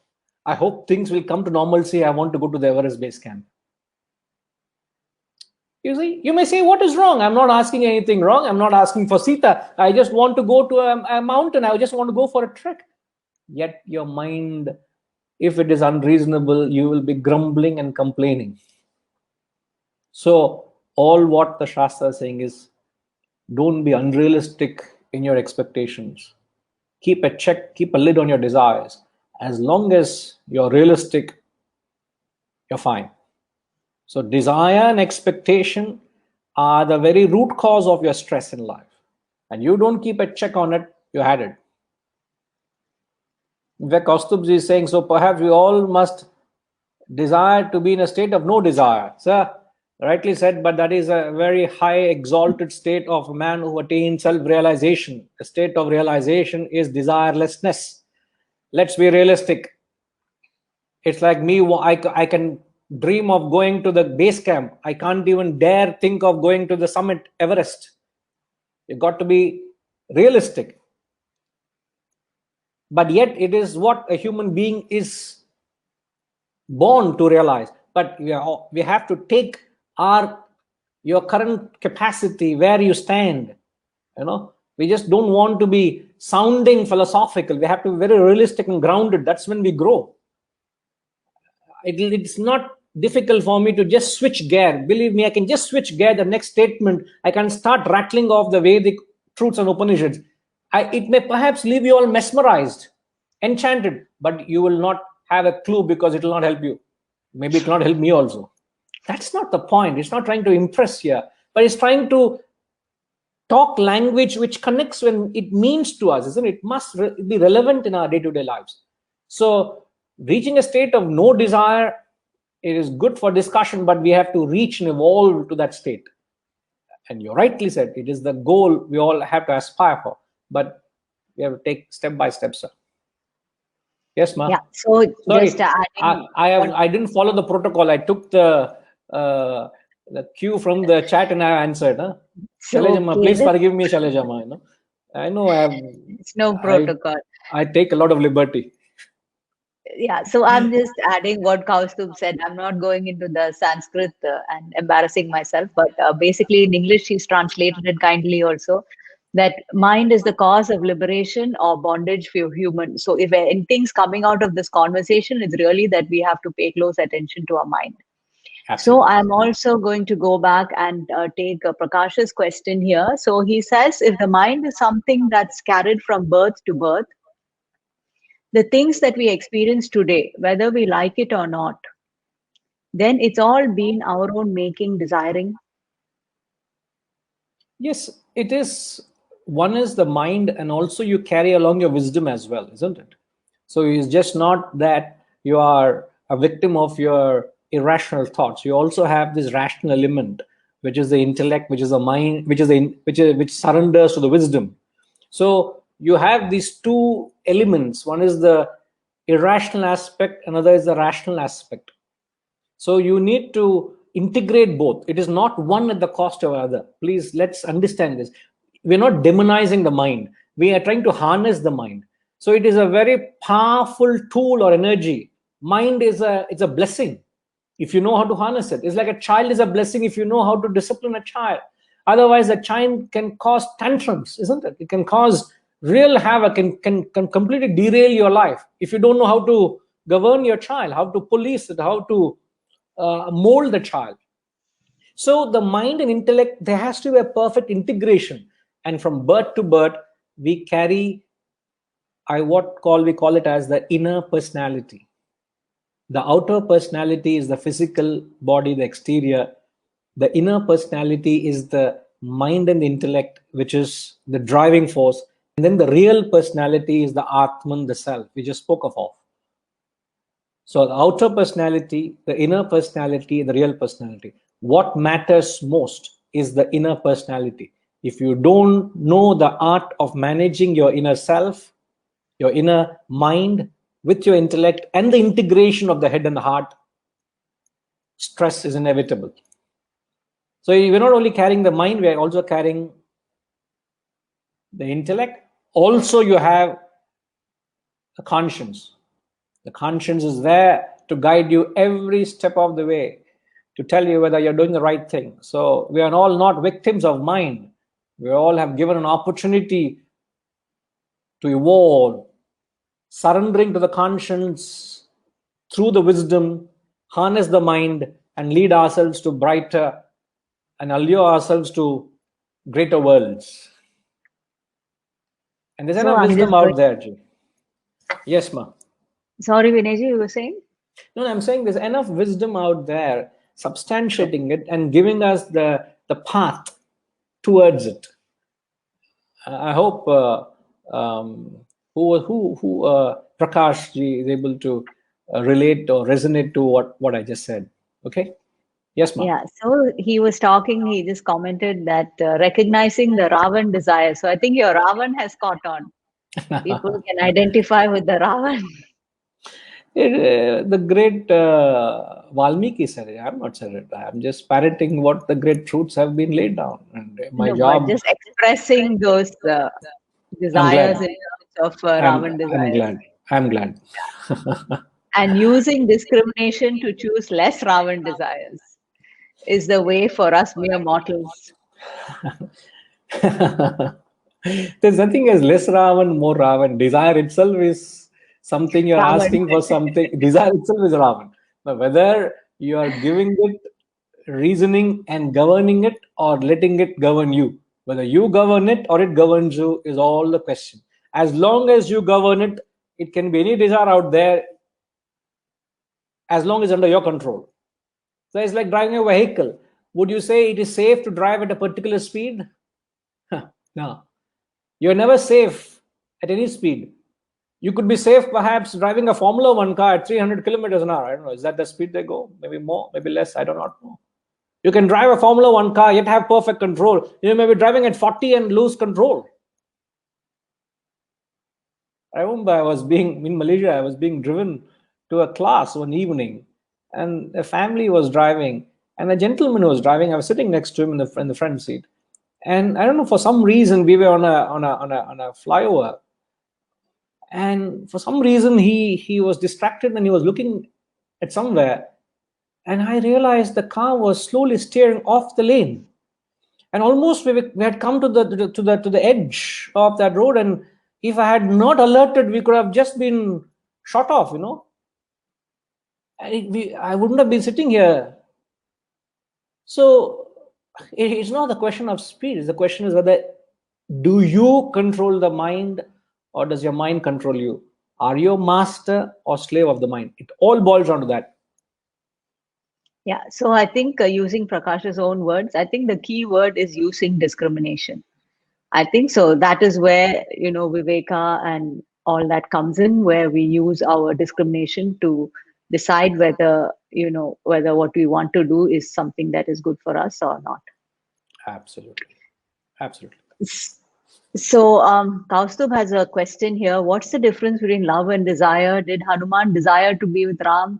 I hope things will come to normalcy. I want to go to the Everest base camp. You see, you may say, what is wrong? I'm not asking anything wrong. I'm not asking for Sita. I just want to go to a mountain. I just want to go for a trek. Yet your mind, if it is unreasonable, you will be grumbling and complaining. So all what the Shastra is saying is, don't be unrealistic in your expectations. Keep a check, keep a lid on your desires. As long as you're realistic, you're fine. So desire and expectation are the very root cause of your stress in life. And you don't keep a check on it, you had it. In fact, Kaustubji is saying, so perhaps we all must desire to be in a state of no desire. Sir, rightly said, but that is a very high exalted state of a man who attains self-realization. The state of realization is desirelessness. Let's be realistic. It's like me, I can dream of going to the base camp. I can't even dare think of going to the summit Everest. You got to be realistic. But yet it is what a human being is born to realize. But we have to take your current capacity, where you stand. We just don't want to be sounding philosophical. We have to be very realistic and grounded. That's when we grow. It's not difficult for me to just switch gear. Believe me, I can just switch gear. The next statement, I can start rattling off the Vedic truths and Upanishads. It may perhaps leave you all mesmerized, enchanted, but you will not have a clue because it will not help you. Maybe it will not help me also. That's not the point. It's not trying to impress here, but it's trying to talk language which connects when it means to us, isn't it? It must be relevant in our day-to-day lives. So reaching a state of no desire, it is good for discussion, but we have to reach and evolve to that state. And you rightly said, it is the goal we all have to aspire for, but we have to take step by step, sir. Yes, ma. Yeah. So Sorry, just adding, I didn't follow the protocol. I took the cue from the chat and I answered. Huh? so Shalejama, okay, please forgive me, Shalejama. I know it's no protocol. I take a lot of liberty. Yeah, so I'm just adding what Kaustubh said. I'm not going into the Sanskrit and embarrassing myself, but basically in English, he's translated it kindly also that mind is the cause of liberation or bondage for humans. So if anything's coming out of this conversation, it's really that we have to pay close attention to our mind. So Absolutely. I'm also going to go back and take Prakash's question here. So he says, if the mind is something that's carried from birth to birth, the things that we experience today, whether we like it or not, then it's all been our own making, desiring. Yes, it is. One is the mind, and also you carry along your wisdom as well, isn't it? So it's just not that you are a victim of your irrational thoughts. You also have this rational element, which is the intellect, which is the mind, which surrenders to the wisdom. So you have these two elements. One is the irrational aspect, another is the rational aspect. So you need to integrate both. It is not one at the cost of other. Please, let's understand this. We're not demonizing the mind. We are trying to harness the mind. So it is a very powerful tool or energy. Mind is it's a blessing if you know how to harness it. It's like a child is a blessing if you know how to discipline a child. Otherwise, a child can cause tantrums, isn't it? It can cause real havoc and can completely derail your life if you don't know how to govern your child, how to police it, how to mold the child. So the mind and intellect, there has to be a perfect integration. And from birth to birth, we carry we call it as the inner personality. The outer personality is the physical body, the exterior. The inner personality is the mind and the intellect, which is the driving force. And then the real personality is the Atman, the self, we just spoke of. So the outer personality, the inner personality, the real personality. What matters most is the inner personality. If you don't know the art of managing your inner self, your inner mind with your intellect and the integration of the head and the heart, stress is inevitable. So we're not only carrying the mind, we're also carrying the intellect. Also, you have a conscience. The conscience is there to guide you every step of the way, to tell you whether you're doing the right thing. So we are all not victims of mind. We all have given an opportunity to evolve, surrendering to the conscience through the wisdom, harness the mind, and lead ourselves to brighter and allure ourselves to greater worlds. And there's So enough I'm wisdom just going. out there, Ji. Yes, ma. Sorry, Vinayji, you were saying? No, I'm saying there's enough wisdom out there substantiating it and giving us the path towards it. I hope Prakash ji is able to relate or resonate to what I just said. Okay. Yes, ma. Yeah, so he was talking, he just commented that recognizing the Ravan desire. So I think your Ravan has caught on. People can identify with the Ravan. The great Valmiki said it. I'm not said it. I'm just parroting what the great truths have been laid down. And my No, but job, just expressing those I'm glad. desires in terms of I'm Ravan I'm desires glad. I'm glad. and using discrimination to choose less Ravan desires is the way for us mere mortals. There's nothing as less Ravan, more Ravan. Desire itself is something you're Ravan. asking for something. Desire itself is Ravan. Now, whether you are giving it reasoning and governing it or letting it govern you, whether you govern it or it governs you, is all the question. As long as you govern it, it can be any desire out there as long as under your control. So it's like driving a vehicle. Would you say it is safe to drive at a particular speed? No. You're never safe at any speed. You could be safe perhaps driving a Formula One car at 300 kilometers an hour. I don't know. Is that the speed they go? Maybe more, maybe less. I do not know. You can drive a Formula One car yet have perfect control. You may be driving at 40 and lose control. I remember I was being in Malaysia, I was being driven to a class one evening, and a family was driving, and a gentleman was driving. I was sitting next to him in the front seat, and I don't know, for some reason we were on a flyover, and for some reason he was distracted and he was looking at somewhere, and I realized the car was slowly steering off the lane, and almost we had come to the edge of that road, and if I had not alerted, we could have just been shot off, and I wouldn't have been sitting here. So it's not the question of speed. The question is whether do you control the mind or does your mind control you? Are you a master or slave of the mind? It all boils down to that. Yeah, so I think using Prakash's own words, I think the key word is using discrimination. I think so. That is where, Viveka and all that comes in, where we use our discrimination to decide whether, whether what we want to do is something that is good for us or not. Absolutely. Absolutely. S- So, Kaustubh has a question here. What's the difference between love and desire? Did Hanuman desire to be with Ram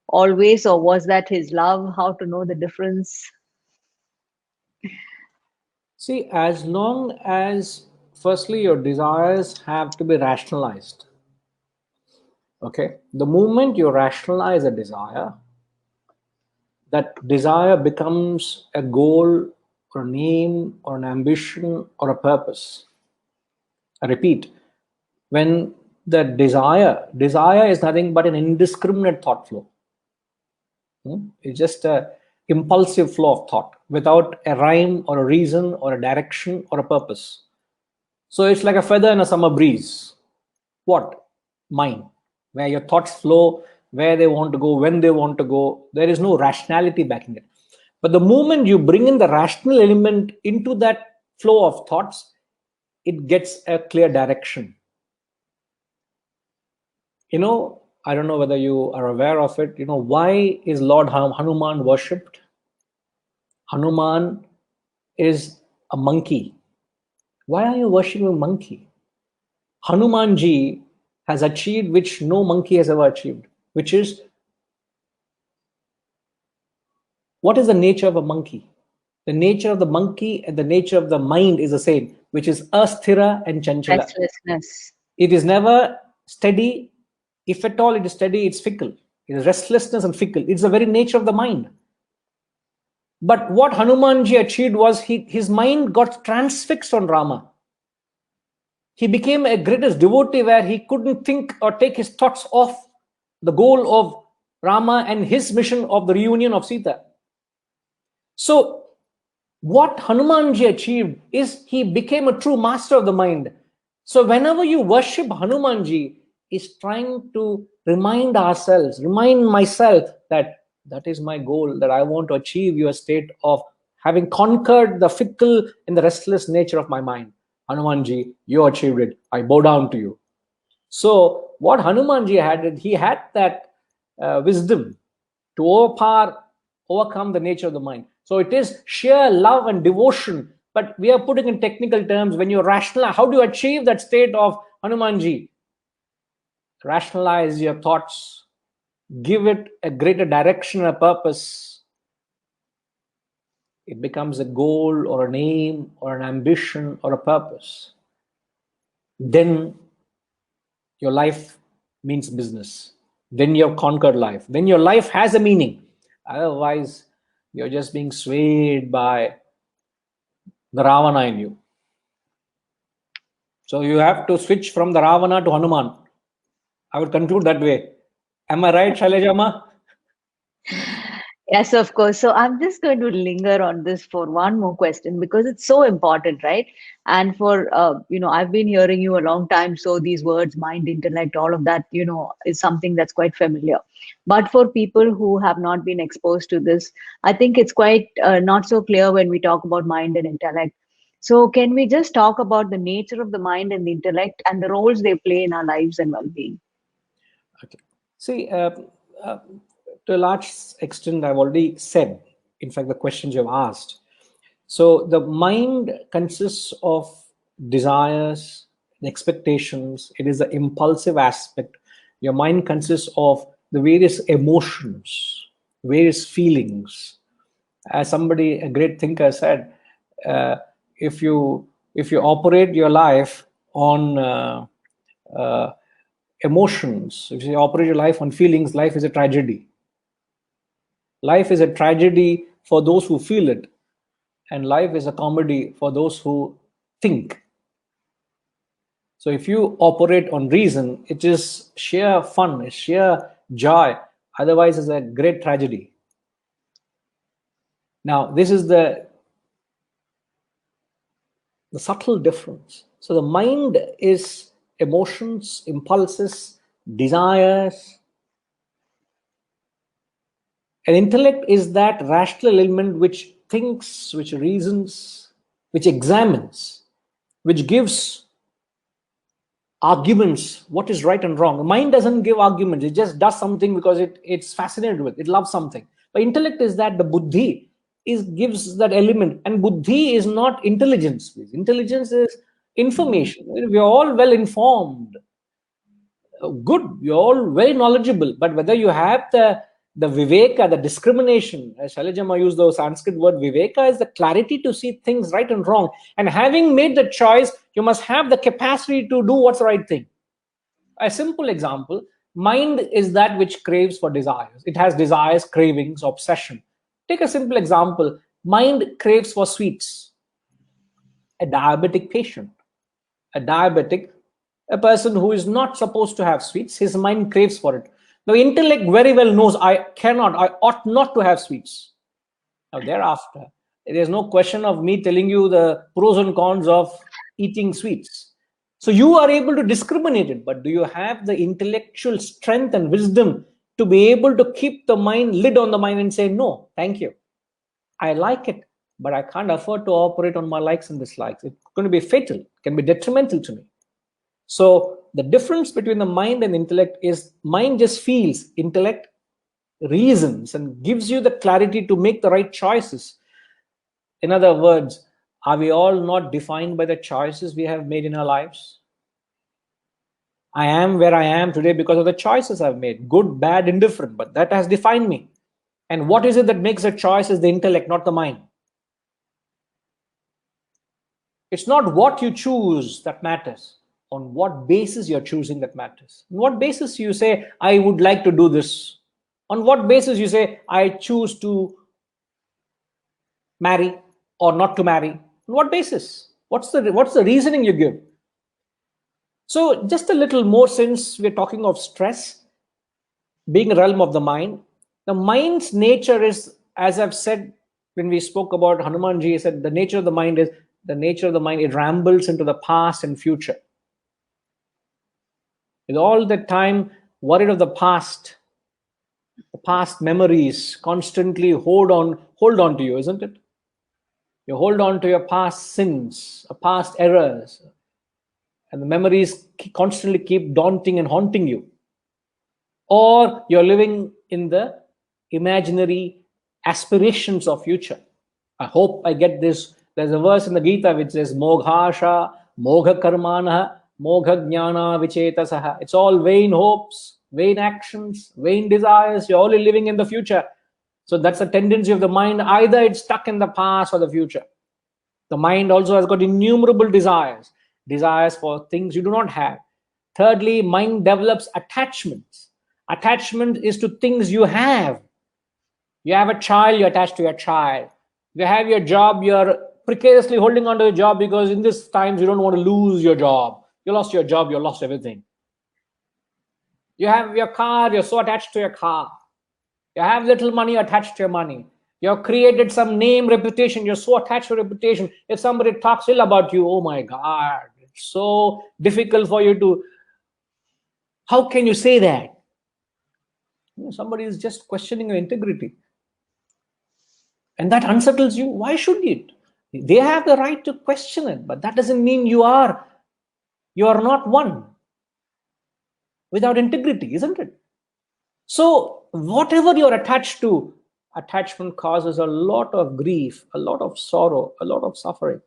always, or was that his love? How to know the difference? See, as long as, firstly, your desires have to be rationalized. Okay. The moment you rationalize a desire, that desire becomes a goal or a name or an ambition or a purpose. I repeat, when the desire is nothing but an indiscriminate thought flow. It's just a impulsive flow of thought without a rhyme or a reason or a direction or a purpose. So it's like a feather in a summer breeze. What? Mind, where your thoughts flow, where they want to go, when they want to go. There is no rationality backing it. But the moment you bring in the rational element into that flow of thoughts, it gets a clear direction. I don't know whether you are aware of it. Why is Lord Hanuman worshipped? Hanuman is a monkey. Why are you worshipping a monkey? Hanumanji has achieved which no monkey has ever achieved, which is, what is the nature of a monkey? The nature of the monkey and the nature of the mind is the same, which is asthira and chanchala. Restlessness. It is never steady. If at all it is steady, it's fickle. It is restlessness and fickle. It's the very nature of the mind. But what Hanumanji achieved was his mind got transfixed on Rama. He became a greatest devotee where he couldn't think or take his thoughts off the goal of Rama and his mission of the reunion of Sita. So, what Hanumanji achieved is he became a true master of the mind. So, whenever you worship Hanumanji, is trying to remind myself that is my goal, that I want to achieve your state of having conquered the fickle and the restless nature of my mind. Hanumanji, you achieved it. I bow down to you. So, what Hanumanji had, he had that wisdom to overcome the nature of the mind. So, it is sheer love and devotion. But we are putting in technical terms. When you rationalize, how do you achieve that state of Hanumanji? Rationalize your thoughts, give it a greater direction and a purpose. It becomes a goal or a name or an ambition or a purpose. Then your life means business. Then you've conquered life. Then your life has a meaning. Otherwise, you're just being swayed by the Ravana in you. So you have to switch from the Ravana to Hanuman. I would conclude that way. Am I right, Shailajama? Yes, of course. So I'm just going to linger on this for one more question because it's so important, right? And for, I've been hearing you a long time. So these words, mind, intellect, all of that, is something that's quite familiar. But for people who have not been exposed to this, I think it's quite not so clear when we talk about mind and intellect. So can we just talk about the nature of the mind and the intellect and the roles they play in our lives and well-being? Okay. See, uh, to a large extent, I've already said, in fact, the questions you've asked. So the mind consists of desires, expectations. It is the impulsive aspect. Your mind consists of the various emotions, various feelings. As somebody, a great thinker, said, uh, if you operate your life on uh, emotions, if you operate your life on feelings, life is a tragedy. Life is a tragedy for those who feel it, and life is a comedy for those who think. So if you operate on reason, it is sheer fun, it's sheer joy. Otherwise, it's a great tragedy. Now, this is the subtle difference. So the mind is emotions, impulses, desires, and intellect is that rational element which thinks, which reasons, which examines, which gives arguments what is right and wrong. The mind doesn't give arguments, it just does something because it's fascinated with it, loves something. But intellect is that the buddhi is gives that element, and buddhi is not intelligence, please. Intelligence is information. We are all well informed, good, you're all very knowledgeable, but whether you have the viveka, the discrimination, as Shalajama used the Sanskrit word viveka, is the clarity to see things right and wrong. And having made the choice, you must have the capacity to do what's the right thing. A simple example: mind is that which craves for desires. It has desires, cravings, obsession. Take a simple example: mind craves for sweets. A diabetic patient, a diabetic, a person who is not supposed to have sweets, his mind craves for it. Now, intellect very well knows I cannot, I ought not to have sweets. Now, thereafter, there's no question of me telling you the pros and cons of eating sweets. So you are able to discriminate it, but do you have the intellectual strength and wisdom to be able to keep the mind, lid on the mind, and say, no, thank you. I like it, but I can't afford to operate on my likes and dislikes. It's going to be fatal, it can be detrimental to me. So the difference between the mind and intellect is mind just feels, intellect reasons and gives you the clarity to make the right choices. In other words, are we all not defined by the choices we have made in our lives? I am where I am today because of the choices I've made, good, bad, indifferent, but that has defined me. And what is it that makes a choice is the intellect, not the mind. It's not what you choose that matters. On what basis you're choosing that matters. On what basis you say, I would like to do this? On what basis you say, I choose to marry or not to marry? On what basis? What's the reasoning you give? So just a little more, since we're talking of stress being a realm of the mind. The mind's nature is, as I've said when we spoke about Hanumanji, he said the nature of the mind is the nature of the mind. It rambles into the past and future. With all the time worried of the past memories constantly hold on to you, isn't it? You hold on to your past sins, past errors, and the memories constantly keep daunting and haunting you. Or you're living in the imaginary aspirations of future. I hope I get this. There's a verse in the Gita which says Moghasha, Mogha Karmana, Mogha Jnana Vichetasaha. It's all vain hopes, vain actions, vain desires. You're only living in the future. So that's a tendency of the mind. Either it's stuck in the past or the future. The mind also has got innumerable desires, desires for things you do not have. Thirdly, mind develops attachments. Attachment is to things you have. You have a child, you're attached to your child. You have your job, you're precariously holding on to your job because in these times you don't want to lose your job. You lost your job, you lost everything. You have your car, you're so attached to your car. You have little money attached to your money. You've created some name, reputation. You're so attached to reputation. If somebody talks ill about you, oh my God, it's so difficult for you to. How can you say that? Somebody is just questioning your integrity. And that unsettles you. Why should it? They have the right to question it, but that doesn't mean you are not one without integrity, isn't it? So whatever you're attached to, attachment causes a lot of grief, a lot of sorrow, a lot of suffering.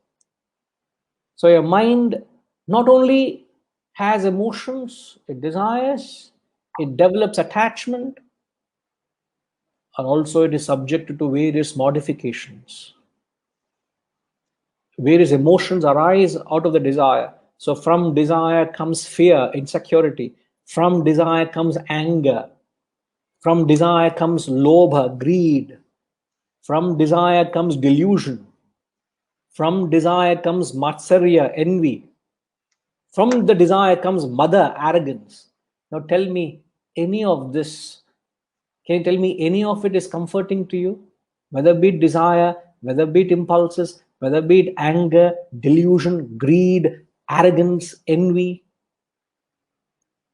So your mind not only has emotions, it desires, it develops attachment, and also it is subjected to various modifications. Various emotions arise out of the desire. So from desire comes fear, insecurity. From desire comes anger. From desire comes lobha, greed. From desire comes delusion. From desire comes matsarya, envy. From the desire comes mother, arrogance. Now tell me, any of this, can you tell me any of it is comforting to you? Whether be it desire, whether be it impulses, whether be it anger, delusion, greed, arrogance, envy,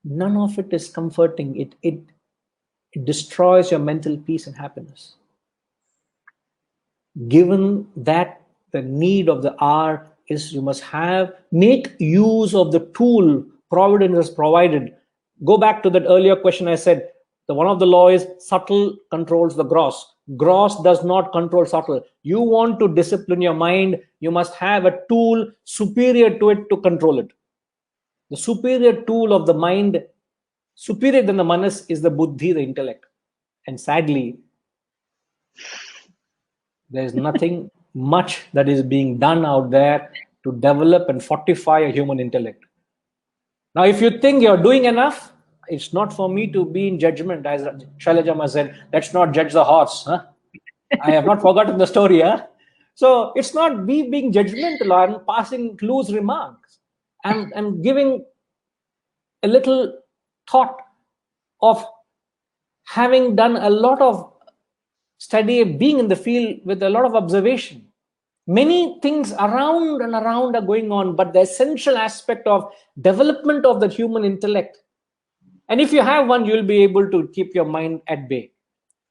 none of it is comforting. It destroys your mental peace and happiness. Given that the need of the hour is you must make use of the tool providence is provided. Go back to that earlier question I said. The one of the law is subtle controls the gross. Gross does not control subtle. You want to discipline your mind, you must have a tool superior to it to control it. The superior tool of the mind, superior than the manas, is the buddhi, the intellect. And sadly, there is nothing much that is being done out there to develop and fortify a human intellect. Now, if you think you're doing enough, it's not for me to be in judgment. As Shailajama said, let's not judge the horse. Huh? I have not forgotten the story. Huh? So it's not me being judgmental. I'm passing loose remarks. I'm giving a little thought of having done a lot of study, being in the field with a lot of observation. Many things around and around are going on, but the essential aspect of development of the human intellect, and if you have one, you'll be able to keep your mind at bay.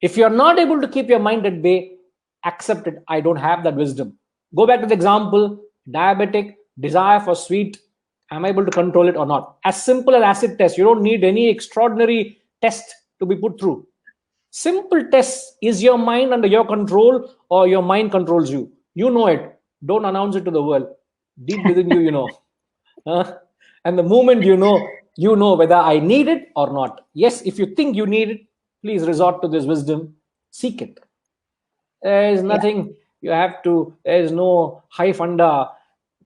If you're not able to keep your mind at bay, accept it. I don't have that wisdom. Go back to the example, diabetic, desire for sweet. Am I able to control it or not? As simple as acid test. You don't need any extraordinary test to be put through. Simple tests. Is your mind under your control or your mind controls you? You know it. Don't announce it to the world. Deep within you, you know. And the moment you know whether I need it or not. Yes, if you think you need it, please resort to this wisdom. Seek it. There is nothing you have to, there is no high funda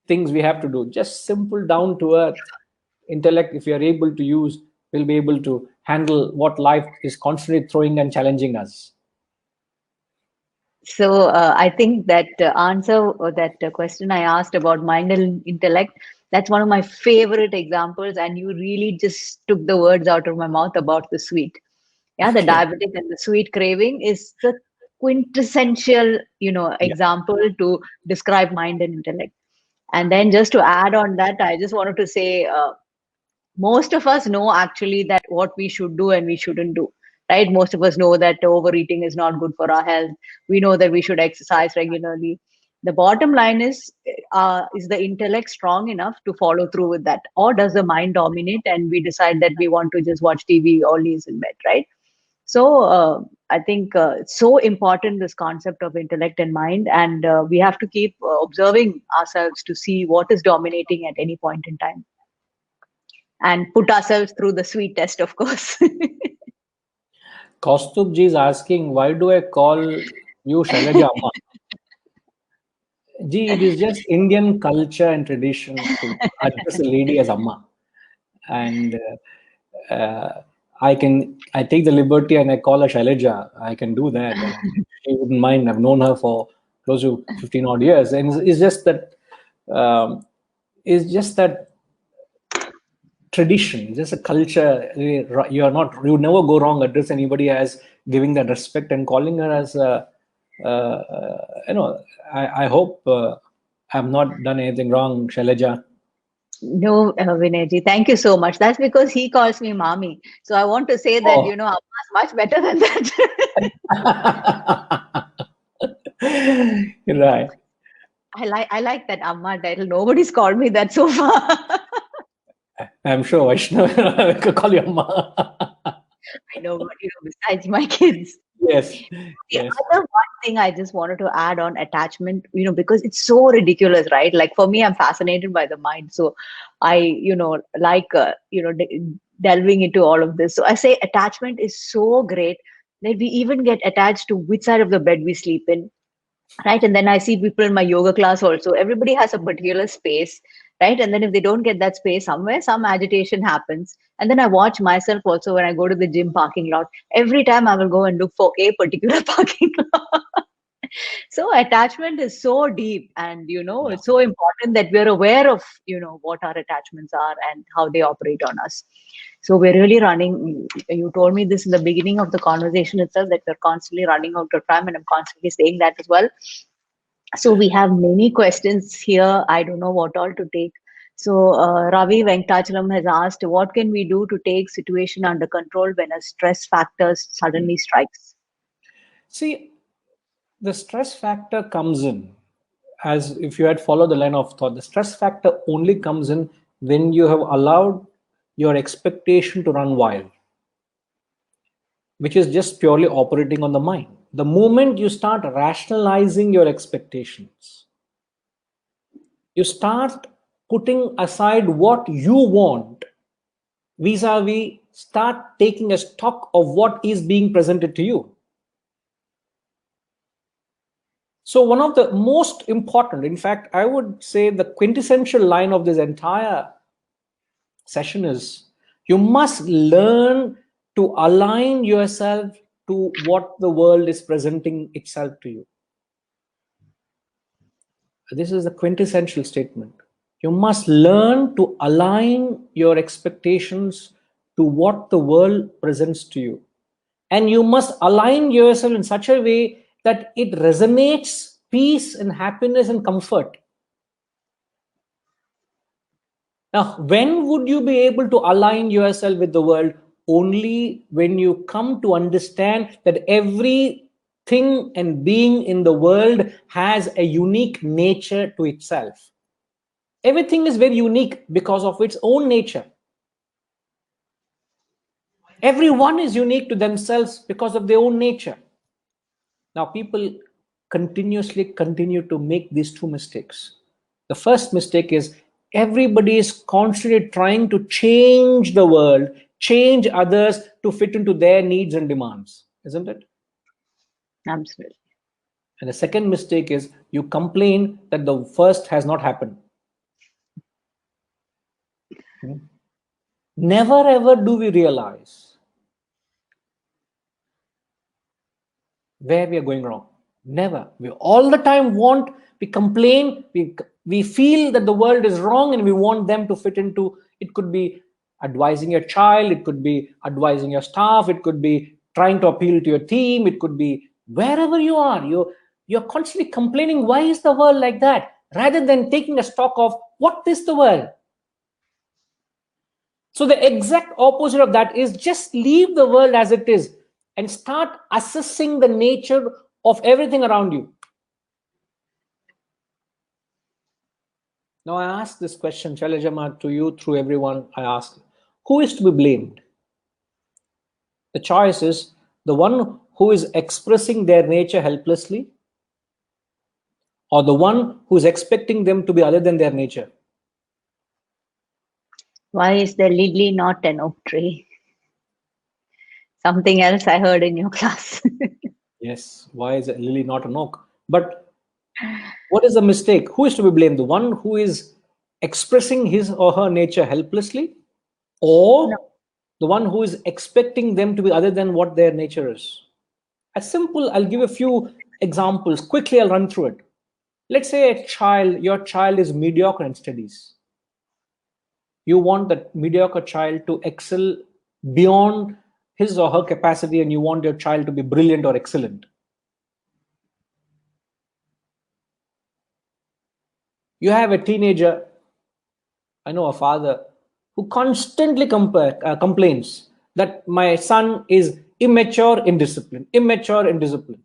things we have to do. Just simple, down to earth intellect, if you are able to use, will be able to handle what life is constantly throwing and challenging us. So I think that answer or that question I asked about mind and intellect, that's one of my favorite examples, and you really just took the words out of my mouth about the sweet. Yeah, the Okay. diabetic and the sweet craving is the quintessential, Yeah. example to describe mind and intellect. And then just to add on that, I just wanted to say, most of us know actually that what we should do and we shouldn't do, right? Most of us know that overeating is not good for our health. We know that we should exercise regularly. The bottom line is the intellect strong enough to follow through with that, or does the mind dominate and we decide that we want to just watch TV all days in bed, right? So I think it's so important, this concept of intellect and mind, and we have to keep observing ourselves to see what is dominating at any point in time, and put ourselves through the sweet test, of course. Kaustubji is asking, why do I call you Shailaja Amma? Gee, it is just Indian culture and tradition to address a lady as Amma. And I take the liberty and I call her Shailaja. I can do that. And she wouldn't mind. I've known her for close to 15 odd years. And um, it's just that tradition, it's just a culture. You never go wrong address anybody as giving that respect and calling her as I hope I've not done anything wrong, Shailaja. No, Vinayji, thank you so much. That's because he calls me mommy. So I want to say that, Oh. Amma's much better than that. Right. I like that Amma title. Nobody's called me that so far. I'm sure Vaishnav could call you Amma. I know, but besides my kids. Yes, The yes. other one thing I just wanted to add on attachment, because it's so ridiculous, right? Like for me, I'm fascinated by the mind. So I, like, delving into all of this. So I say attachment is so great that we even get attached to which side of the bed we sleep in, right? And then I see people in my yoga class also, everybody has a particular space, right? And then if they don't get that space somewhere, some agitation happens. And then I watch myself also when I go to the gym parking lot. Every time I will go and look for a particular parking lot. So attachment is so deep, and Yeah. it's so important that we're aware of what our attachments are and how they operate on us. So we're really running. You told me this in the beginning of the conversation itself, that we're constantly running out of time, and I'm constantly saying that as well. So we have many questions here. I don't know what all to take. So Ravi Venkachalam has asked, what can we do to take situation under control when a stress factor suddenly strikes? See, the stress factor comes in, as if you had followed the line of thought, the stress factor only comes in when you have allowed your expectation to run wild, which is just purely operating on the mind. The moment you start rationalizing your expectations, you start putting aside what you want vis-a-vis, start taking a stock of what is being presented to you. So one of the most important, in fact, I would say the quintessential line of this entire session is, you must learn to align yourself to what the world is presenting itself to you. This is the quintessential statement. You must learn to align your expectations to what the world presents to you. And you must align yourself in such a way that it resonates peace and happiness and comfort. Now, when would you be able to align yourself with the world? Only when you come to understand that everything and being in the world has a unique nature to itself. Everything is very unique because of its own nature. Everyone is unique to themselves because of their own nature. Now, people continuously continue to make these two mistakes. The first mistake is everybody is constantly trying to change the world, change others to fit into their needs and demands, isn't it? Absolutely. And the second mistake is you complain that the first has not happened. Never ever do we realize where we are going wrong. Never. We all the time we complain, we feel that the world is wrong and we want them to fit into. It could be advising your child, it could be advising your staff, it could be trying to appeal to your team, it could be wherever you are. You're constantly complaining, why is the world like that? Rather than taking a stock of what is the world. So the exact opposite of that is just leave the world as it is and start assessing the nature of everything around you. Now I ask this question, Shalajama, to you, through everyone. I ask, who is to be blamed? The choice is the one who is expressing their nature helplessly, or the one who is expecting them to be other than their nature. Why is the lily not an oak tree? Something else I heard in your class. Yes, why is a lily not an oak? But what is the mistake? Who is to be blamed? The one who is expressing his or her nature helplessly, No. or the one who is expecting them to be other than what their nature is? As simple, I'll give a few examples. Quickly, I'll run through it. Let's say your child is mediocre in studies. You want that mediocre child to excel beyond his or her capacity, and you want your child to be brilliant or excellent. You have a teenager, I know a father, who constantly complains that my son is immature in discipline, immature in discipline.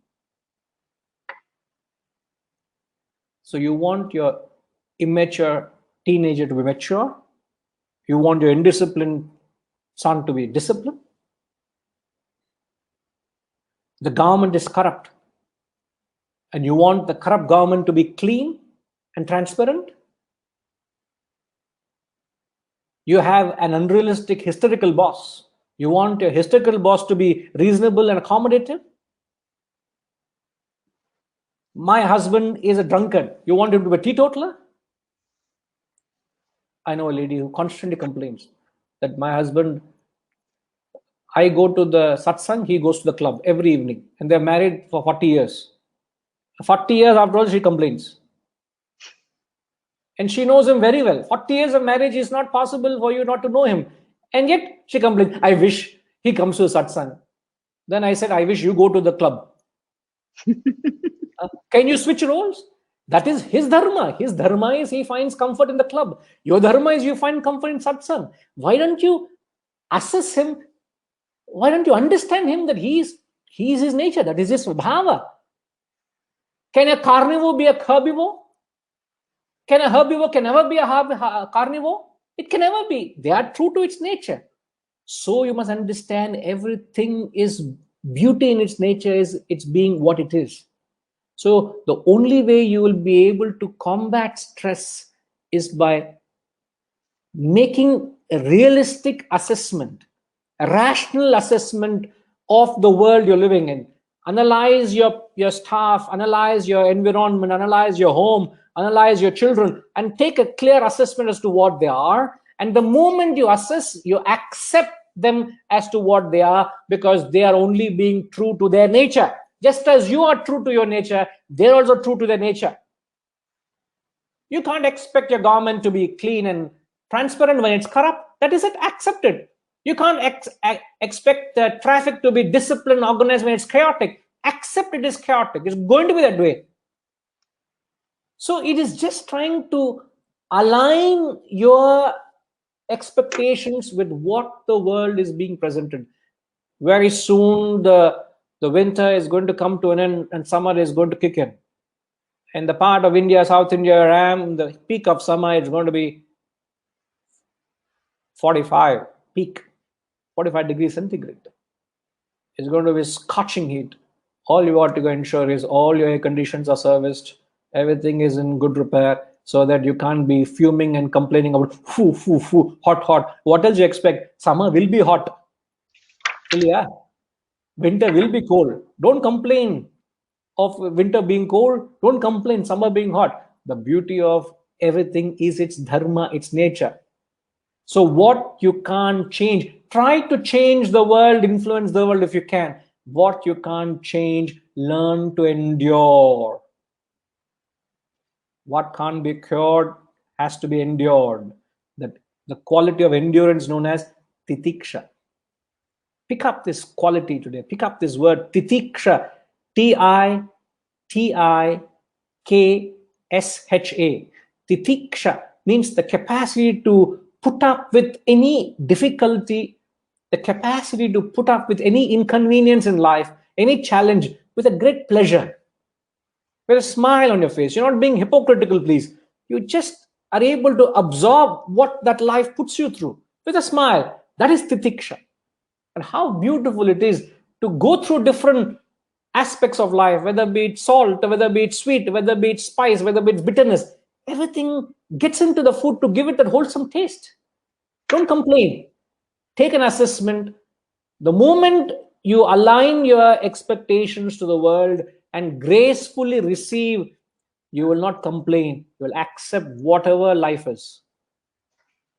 So you want your immature teenager to be mature, you want your indisciplined son to be disciplined. The government is corrupt, and you want the corrupt government to be clean and transparent. You have an unrealistic hysterical boss. You want your hysterical boss to be reasonable and accommodative. My husband is a drunkard. You want him to be a teetotaler? I know a lady who constantly complains that my husband, I go to the satsang, he goes to the club every evening, and they're married for 40 years. 40 years after all, she complains. And she knows him very well. 40 years of marriage is not possible for you not to know him. And yet she complains, I wish he comes to the satsang. Then I said, I wish you go to the club. Can you switch roles? That is his dharma. His dharma is he finds comfort in the club. Your dharma is you find comfort in satsang. Why don't you assess him? Why don't you understand him that he is his nature? That is his bhava. Can a carnivore be a herbivore? Can a herbivore can never be a carnivore? It can never be. They are true to its nature. So you must understand everything is beauty in its nature, is it's being what it is. So the only way you will be able to combat stress is by making a realistic assessment, a rational assessment of the world you're living in. Analyze your staff, analyze your environment, analyze your home, analyze your children, and take a clear assessment as to what they are. And the moment you assess, you accept them as to what they are, because they are only being true to their nature. Just as you are true to your nature, they're also true to their nature. You can't expect your government to be clean and transparent when it's corrupt. That isn't accepted. You can't expect the traffic to be disciplined, organized when it's chaotic. Accept it is chaotic. It's going to be that way. So it is just trying to align your expectations with what the world is being presented. Very soon, the winter is going to come to an end and summer is going to kick in. In the part of India, South India, where I am, the peak of summer is going to be 45, peak 45 degrees centigrade. It's going to be scorching heat. All you want to ensure is all your air conditions are serviced, everything is in good repair, so that you can't be fuming and complaining about foo, foo, foo, hot, hot. What else you expect? Summer will be hot. Well, yeah. Winter will be cold. Don't complain of winter being cold. Don't complain summer being hot. The beauty of everything is its dharma, its nature. So what you can't change, try to change the world, influence the world if you can. What you can't change, learn to endure. What can't be cured has to be endured. That the quality of endurance known as titiksha. Pick up this quality today. Pick up this word titiksha. Titiksha. Titiksha means the capacity to put up with any difficulty, the capacity to put up with any inconvenience in life, any challenge with a great pleasure, with a smile on your face. You're not being hypocritical, please. You just are able to absorb what that life puts you through with a smile. That is titiksha. And how beautiful it is to go through different aspects of life, whether be it salt, whether be it sweet, whether be it spice, whether be it bitterness. Everything gets into the food to give it that wholesome taste. Don't complain. Take an assessment. The moment you align your expectations to the world and gracefully receive, you will not complain. You will accept whatever life is.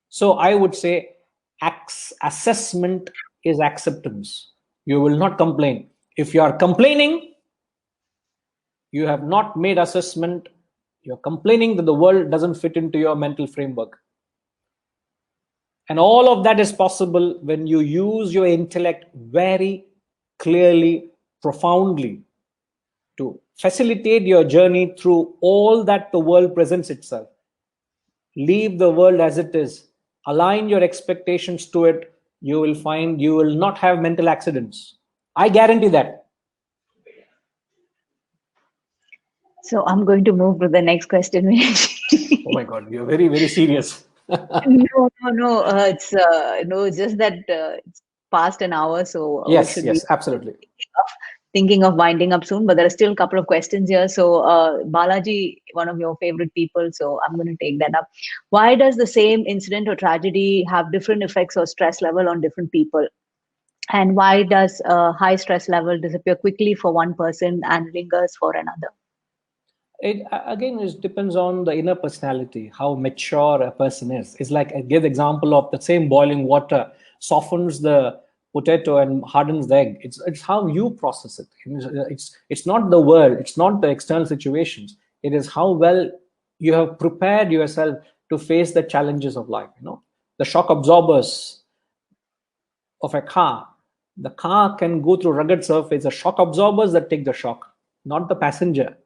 So I would say assessment is acceptance. You will not complain. If you are complaining, you have not made assessment. You're complaining that the world doesn't fit into your mental framework. And all of that is possible when you use your intellect very clearly, profoundly, to facilitate your journey through all that the world presents itself. Leave the world as it is. Align your expectations to it. You will find you will not have mental accidents. I guarantee that. So I'm going to move to the next question, Vinesh. Oh my God, you're very, very serious. No, no, no. No, just that it's past an hour, so we Yes, should be yes, absolutely. thinking of winding up soon. But there are still a couple of questions here. So, Balaji, one of your favorite people, so I'm going to take that up. Why does the same incident or tragedy have different effects or stress level on different people? And why does a high stress level disappear quickly for one person and lingers for another? It again it depends on the inner personality, how mature a person is. It's like I give the example of the same boiling water softens the potato and hardens the egg. It's how you process it. It's not the world, it's not the external situations. It is how well you have prepared yourself to face the challenges of life. The shock absorbers of a car. The car can go through rugged surface. The shock absorbers that take the shock, not the passenger.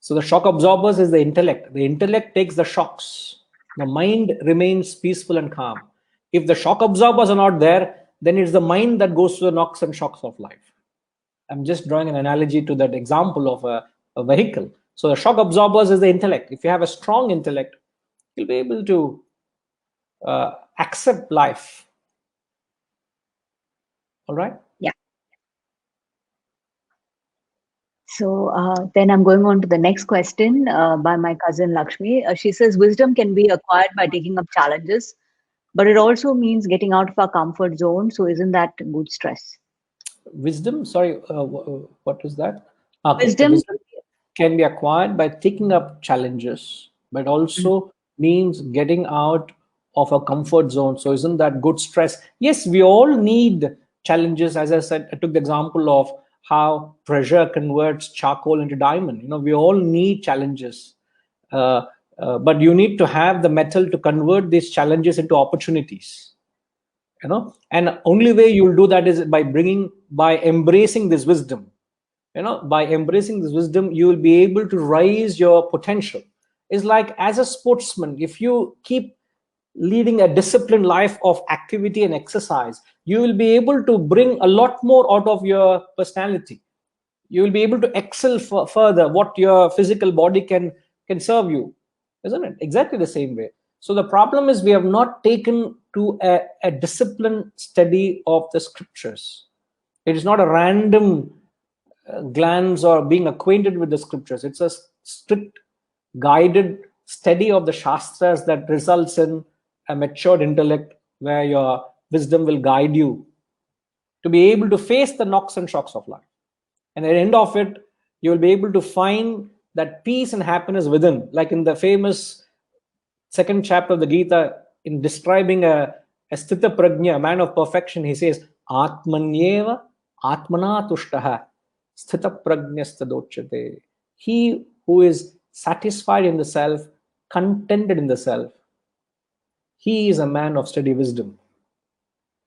So the shock absorbers is the intellect. The intellect takes the shocks. The mind remains peaceful and calm. If the shock absorbers are not there, then it's the mind that goes through the knocks and shocks of life. I'm just drawing an analogy to that example of a vehicle. So the shock absorbers is the intellect. If you have a strong intellect, you'll be able to accept life. All right. Yeah. So then I'm going on to the next question by my cousin Lakshmi. She says, wisdom can be acquired by taking up challenges, but it also means getting out of our comfort zone. So isn't that good stress? Wisdom, sorry, what is that? Okay, the Wisdom, wisdom can be acquired by taking up challenges, but also means getting out of a comfort zone. So isn't that good stress? Yes, we all need challenges. As I said, I took the example of how pressure converts charcoal into diamond. We all need challenges. uh, but you need to have the metal to convert these challenges into opportunities. And only way you'll do that is by embracing this wisdom. By embracing this wisdom, you will be able to raise your potential. It's like, as a sportsman, if you keep leading a disciplined life of activity and exercise, you will be able to bring a lot more out of your personality. You will be able to excel further what your physical body can serve you. Isn't it exactly the same way? So the problem is we have not taken to a disciplined study of the scriptures. It is not a random glance or being acquainted with the scriptures. It's a strict guided study of the shastras that results in a matured intellect, where your wisdom will guide you to be able to face the knocks and shocks of life. And at the end of it, you will be able to find that peace and happiness within. Like in the famous second chapter of the Gita, in describing a sthita prajna, a man of perfection, he says, Atmanyeva Atmana tushtaha sthita prajnastadochyate. He who is satisfied in the self, contented in the self, he is a man of steady wisdom.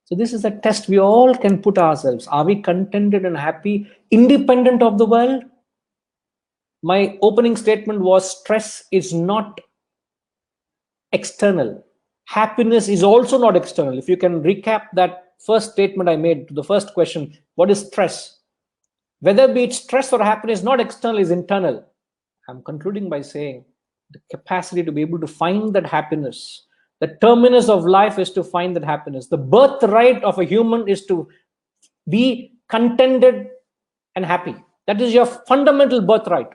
So this is a test we all can put ourselves. Are we contented and happy, independent of the world? My opening statement was, stress is not external. Happiness is also not external. If you can recap that first statement I made to the first question, what is stress? Whether be it stress or happiness, not external, is internal. I'm concluding by saying the capacity to be able to find that happiness. The terminus of life is to find that happiness. The birthright of a human is to be contented and happy. That is your fundamental birthright.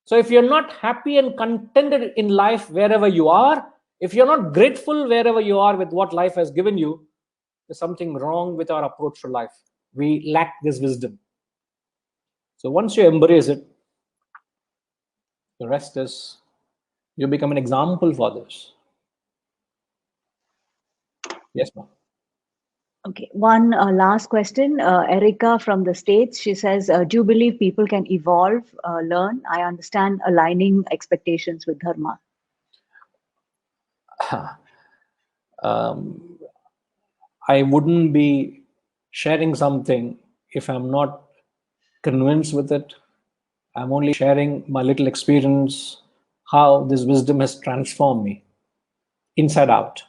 So if you're not happy and contented in life wherever you are, if you're not grateful wherever you are with what life has given you, there's something wrong with our approach to life. We lack this wisdom. So once you embrace it, the rest is, you become an example for others. Yes, ma'am. okay, one last question. Erica from the States, she says, do you believe people can evolve, learn? I understand aligning expectations with dharma. I wouldn't be sharing something if I'm not convinced with it. I'm only sharing my little experience, how this wisdom has transformed me inside out.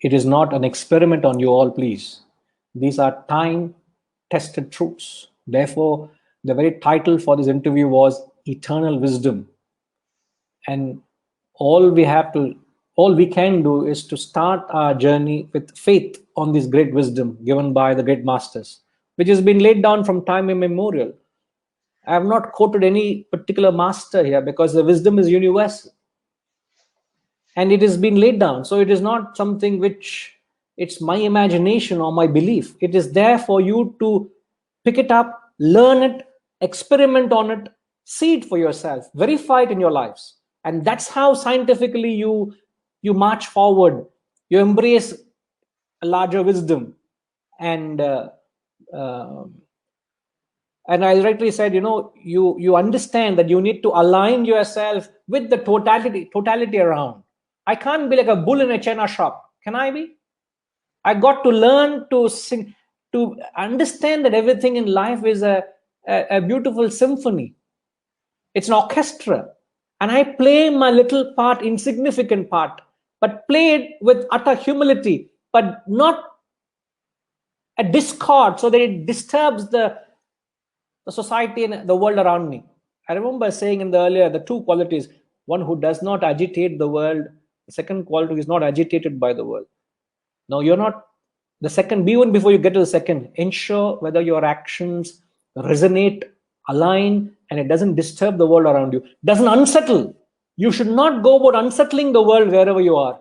It is not an experiment on you all, please. These are time tested truths. Therefore, the very title for this interview was Eternal Wisdom. And all we have to, all we can do is to start our journey with faith on this great wisdom given by the great masters, which has been laid down from time immemorial. I have not quoted any particular master here because the wisdom is universal and it has been laid down. So it is not something which it's my imagination or my belief. It is there for you to pick it up, learn it, experiment on it, see it for yourself, verify it in your lives. And that's how scientifically you march forward. You embrace a larger wisdom. And uh, and I rightly said, you understand that you need to align yourself with the totality around. I can't be like a bull in a china shop, can I be? I got to learn to sing, to understand that everything in life is a beautiful symphony. It's an orchestra, and I play my little part, insignificant part, but play it with utter humility, but not a discord so that it disturbs the society and the world around me. I remember saying in the earlier, the two qualities: one who does not agitate the world, The second quality is not agitated by the world. No, you're not. The second, even before you get to the second, ensure whether your actions resonate, align, and it doesn't disturb the world around you, doesn't unsettle. You should not go about unsettling the world wherever you are.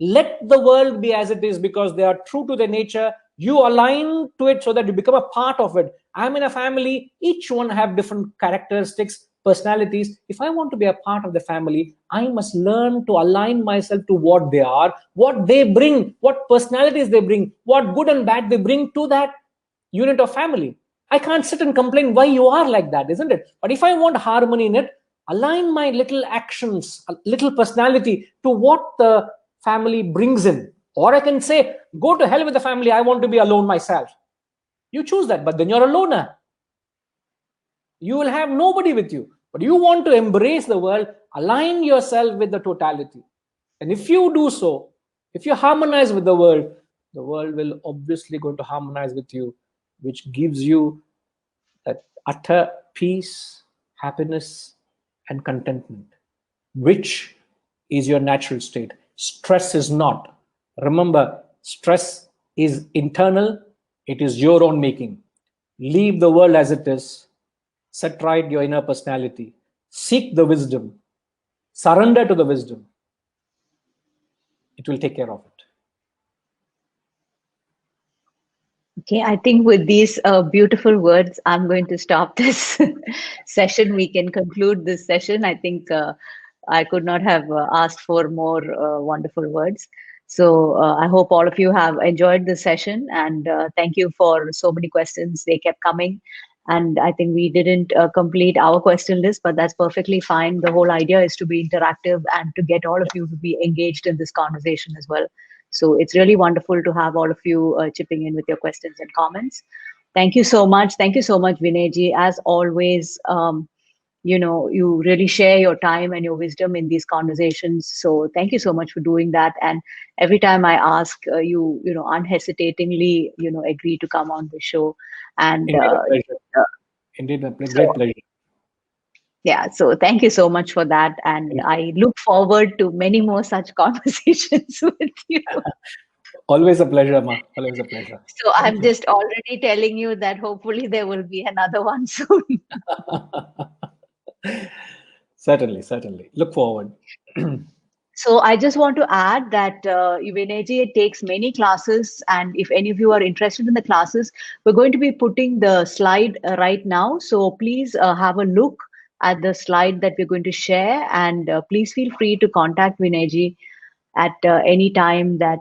Let the world be as it is because they are true to their nature. You align to it so that you become a part of it. I'm in a family, each one have different characteristics, personalities. If I want to be a part of the family, I must learn to align myself to what they are, what they bring, what personalities they bring, what good and bad they bring to that unit of family. I can't sit and complain why you are like that, isn't it? But if I want harmony in it, align my little actions, a little personality to what the family brings in. Or I can say, go to hell with the family, I want to be alone myself. You choose that, but then you're a loner. You will have nobody with you. But you want to embrace the world, align yourself with the totality. And if you do so, if you harmonize with the world will obviously going to harmonize with you, which gives you that utter peace, happiness, and contentment, which is your natural state. Stress is not. Remember, stress is internal, it is your own making. Leave the world as it is, set right your inner personality, seek the wisdom, surrender to the wisdom. It will take care of it. Okay, I think with these beautiful words, I'm going to stop this session. We can conclude this session. I think I could not have asked for more wonderful words. So I hope all of you have enjoyed this session, and thank you for so many questions. They kept coming, and I think we didn't complete our question list, but that's perfectly fine. The whole idea is to be interactive and to get all of you to be engaged in this conversation as well. So it's really wonderful to have all of you chipping in with your questions and comments. Thank you so much. Thank you so much, Vinayji. As always, you really share your time and your wisdom in these conversations. So thank you so much for doing that. And every time I ask, you unhesitatingly, agree to come on the show. And Indeed, a pleasure. Indeed, a great so pleasure. yeah, so thank you so much for that. And I look forward to many more such conversations with you. Always a pleasure, Ma. Always a pleasure. So Thank I'm you. just already telling you that hopefully there will be another one soon. Certainly, certainly. Look forward. So I just want to add that Vineji takes many classes, and if any of you are interested in the classes, we're going to be putting the slide right now. So please have a look at the slide that we're going to share, and please feel free to contact Vineji at any time that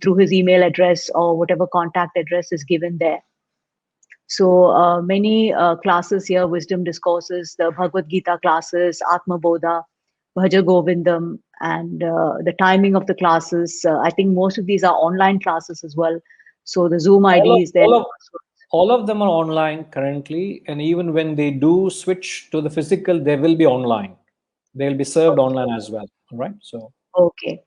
through his email address or whatever contact address is given there. So many classes here, wisdom discourses, the Bhagavad Gita classes, Atma Bodha, Bhaja Govindam, and the timing of the classes. I think most of these are online classes as well. So the Zoom all ID of is there. all of all of them are online currently, and even when they do switch to the physical, they will be online. They'll be served online as well. All right. So Okay.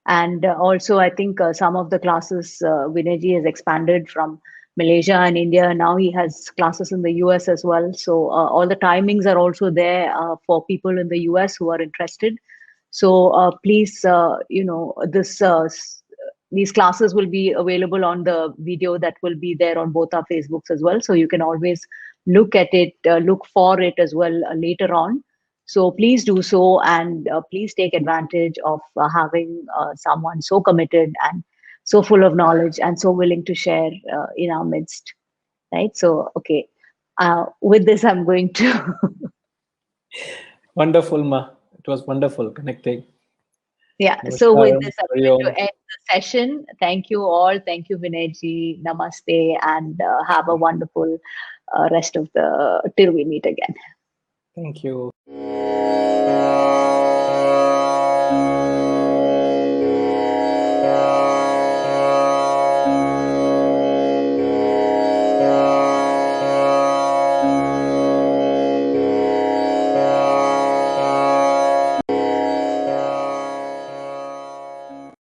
And also, I think some of the classes, Vinayji has expanded from Malaysia and India. Now he has classes in the US as well. So all the timings are also there for people in the US who are interested. So please, these classes will be available on the video that will be there on both our Facebooks as well. So you can always look at it, look for it as well later on. So please do so, and please take advantage of having someone so committed and so full of knowledge and so willing to share in our midst, right? So, okay, with this, I'm going to wonderful, Ma. It was wonderful connecting. yeah. So with Namaskaram. this, I'm Hari going Om. to end the session. Thank you all. Thank you, Vinayji. Namaste, and have a wonderful rest of the till we meet again. Thank you.